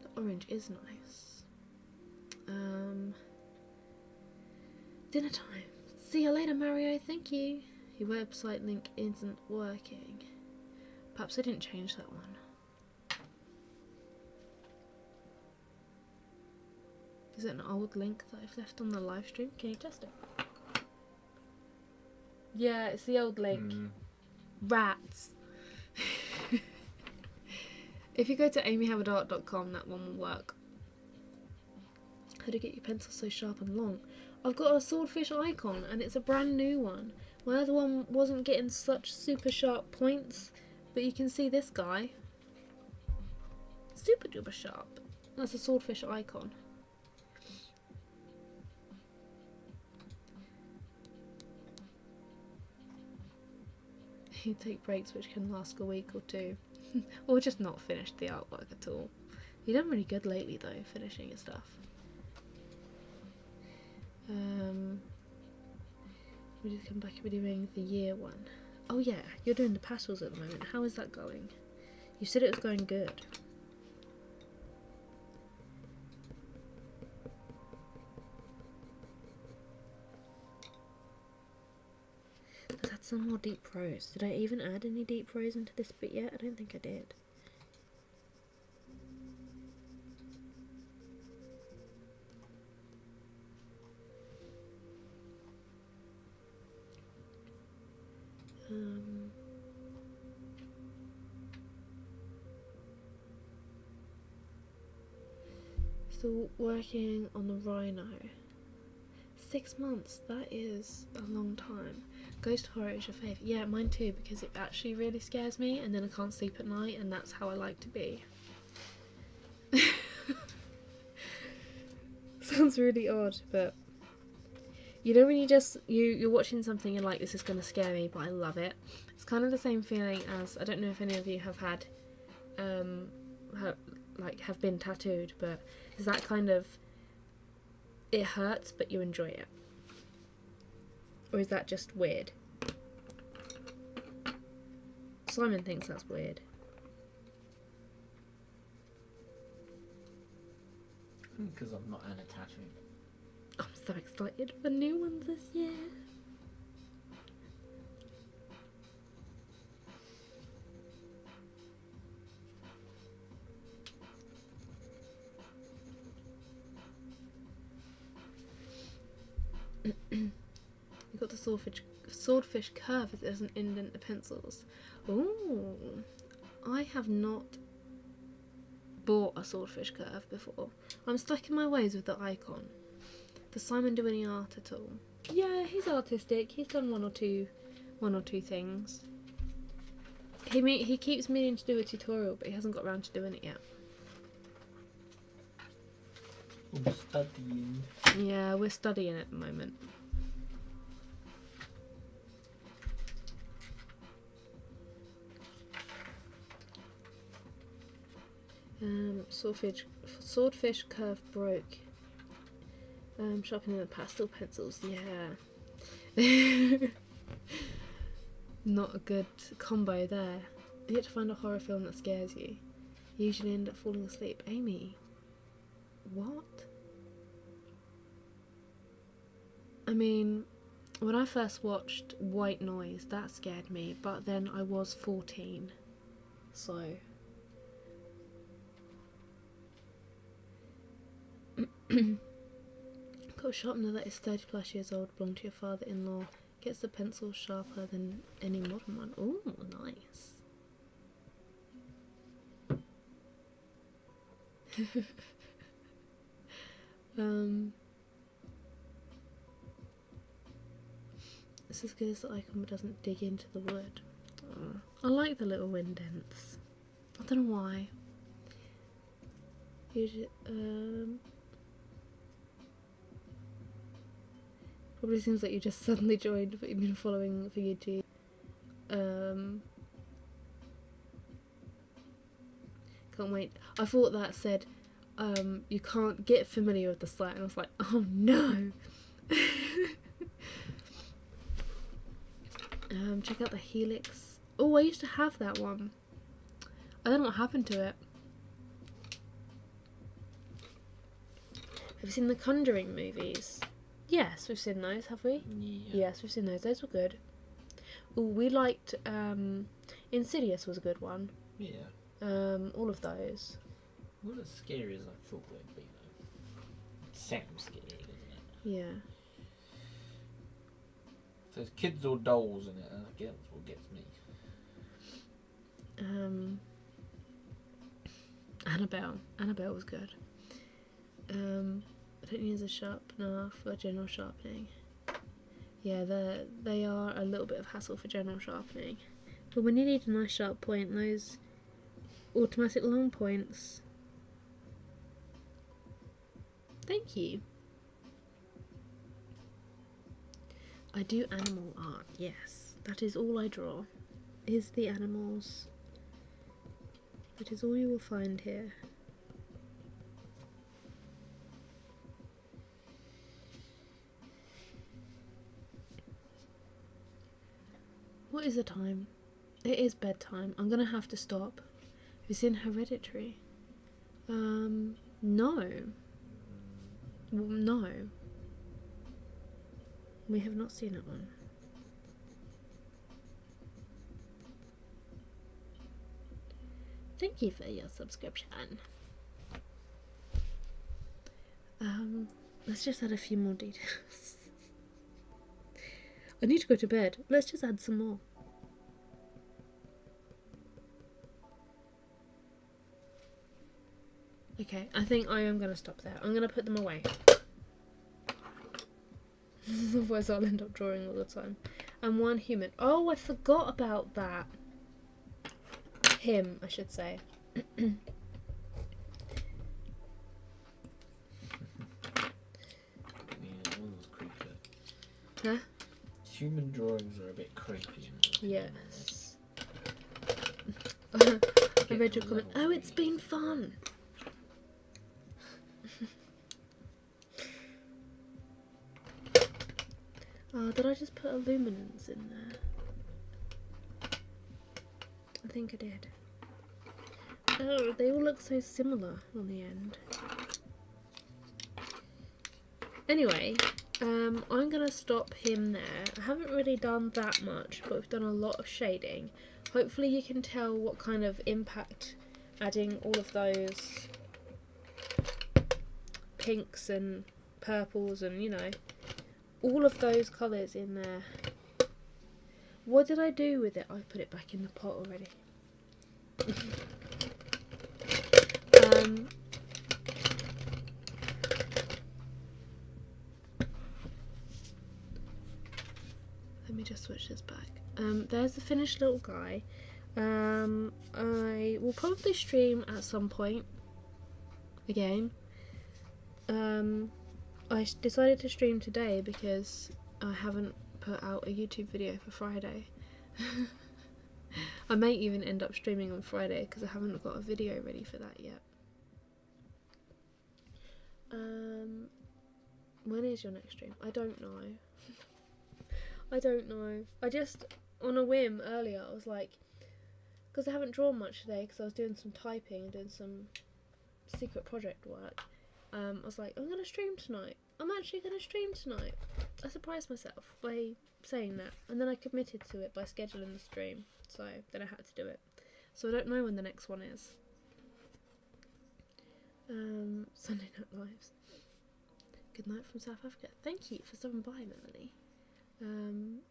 The orange is nice. Dinner time. See you later, Mario, thank you. Your website link isn't working. Perhaps I didn't change that one. Is it an old link that I've left on the live stream? Can you test it? Yeah, it's the old link. Rats. If you go to amyhammondart.com, that one will work. How to get your pencil so sharp and long? I've got a swordfish icon and it's a brand new one. My other one wasn't getting such super sharp points, but you can see this guy. Super duper sharp. That's a swordfish icon. You take breaks which can last a week or two. Or just not finish the artwork at all. You've done really good lately though, finishing your stuff. We just come back and be doing the year one. Oh yeah, you're doing the pastels at the moment. How is that going? You said it was going good. Let's add some more deep prose. Did I even add any deep prose into this bit yet? I don't think I did. Still working on the rhino. 6 months, that is a long time. Ghost horror is your favourite? Yeah, mine too, because it actually really scares me and then I can't sleep at night, and that's how I like to be. Sounds really odd, but you know when you're watching something and like, this is going to scare me, but I love it. It's kind of the same feeling as, I don't know if any of you have had have been tattooed, but is that kind of, it hurts but you enjoy it, or is that just weird? Simon thinks that's weird. Because I've not had a tattoo. I'm so excited for new ones this year. You got the swordfish curve as it doesn't indent the pencils. Ooh, I have not bought a swordfish curve before. I'm stuck in my ways with the icon. Does Simon do any art at all? Yeah, he's artistic. He's done one or two things. He keeps meaning to do a tutorial, but he hasn't got around to doing it yet. I'm studying. Yeah, we're studying at the moment. Swordfish curve broke. Sharpening the pastel pencils, yeah. Not a good combo there. You have to find a horror film that scares you. You usually end up falling asleep. Amie, what? I mean, when I first watched White Noise, that scared me, but then I was 14, so... Got a sharpener that is 30 plus years old, belonged to your father-in-law. Gets the pencil sharper than any modern one. Ooh, nice. This is good as the icon but doesn't dig into the wood. I like the little indents. I don't know why. Usually, probably seems like you just suddenly joined, but you've been following for YouTube. Can't wait. I thought that said, you can't get familiar with the site, and I was like, oh no! Check out the Helix. Oh, I used to have that one. I don't know what happened to it. Have you seen the Conjuring movies? Yes, we've seen those, have we? Yeah. Yes, we've seen those. Those were good. Oh, we liked Insidious was a good one. Yeah. All of those. Not as scary as I thought they'd be, though. It sounds scary, doesn't it? Yeah. So there's kids or dolls in it, and I guess that's what gets me. Annabelle was good. I don't use a sharpener for general sharpening. Yeah, they are a little bit of hassle for general sharpening. But when you need a nice sharp point, those automatic long points. Thank you. I do animal art, yes. That is all I draw, is the animals. That is all you will find here. What is the time? It is bedtime. I'm gonna have to stop. Have you seen Hereditary? No. Well, no. We have not seen it one. Thank you for your subscription. Let's just add a few more details. I need to go to bed. Let's just add some more. Okay, I think I am going to stop there. I'm going to put them away. Otherwise I'll end up drawing all the time. And one human. Oh, I forgot about that. Him, I should say. Huh? Human drawings are a bit creepy. Yes. I read your comment. Oh, it's been fun. Oh, did I just put a luminance in there? I think I did. Oh, they all look so similar on the end. Anyway, I'm gonna stop him there. I haven't really done that much, but we've done a lot of shading. Hopefully you can tell what kind of impact adding all of those pinks and purples and, you know, all of those colours in there. What did I do with it? I put it back in the pot already. Let me just switch this back. There's the finished little guy. I will probably stream at some point again. I decided to stream today because I haven't put out a YouTube video for Friday. I may even end up streaming on Friday because I haven't got a video ready for that yet. When is your next stream? I don't know. I don't know. I just, on a whim earlier, I was like, because I haven't drawn much today because I was doing some typing and doing some secret project work. I was like, I'm going to stream tonight. I'm actually going to stream tonight. I surprised myself by saying that, and then I committed to it by scheduling the stream, so then I had to do it. So I don't know when the next one is. Sunday Night Lives. Good night from South Africa. Thank you for stopping by, Melanie.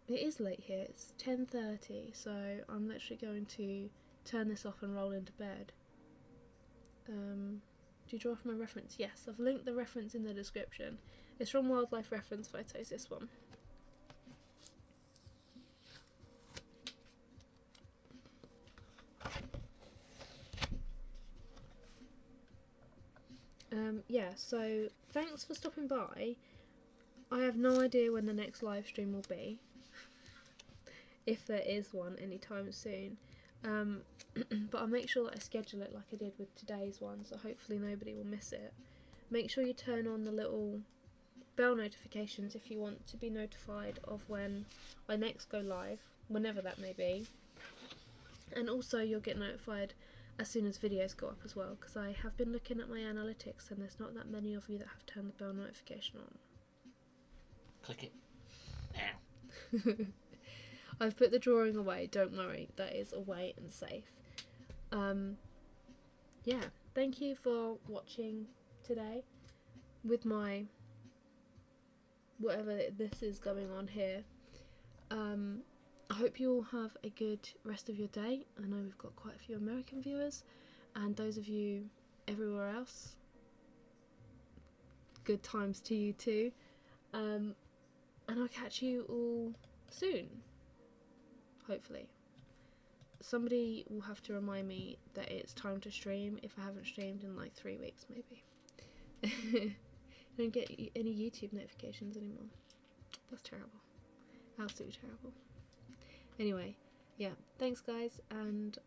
It is late here. It's 10:30, so I'm literally going to turn this off and roll into bed. Do you draw from a reference? Yes, I've linked the reference in the description. It's from Wildlife Reference Photos, this one. Yeah, so thanks for stopping by. I have no idea when the next live stream will be, if there is one anytime soon, but I'll make sure that I schedule it like I did with today's one, so hopefully nobody will miss it. Make sure you turn on the little bell notifications if you want to be notified of when I next go live, whenever that may be, and also you'll get notified as soon as videos go up as well, because I have been looking at my analytics and there's not that many of you that have turned the bell notification on. Click it now. I've put the drawing away, don't worry, that is away and safe. Yeah, thank you for watching today with my whatever this is going on here. I hope you all have a good rest of your day. I know we've got quite a few American viewers, and those of you everywhere else, good times to you too. And I'll catch you all soon, hopefully. Somebody will have to remind me that it's time to stream if I haven't streamed in like 3 weeks maybe. I don't get any YouTube notifications anymore. That's terrible. Absolutely terrible. Anyway, yeah, thanks guys, and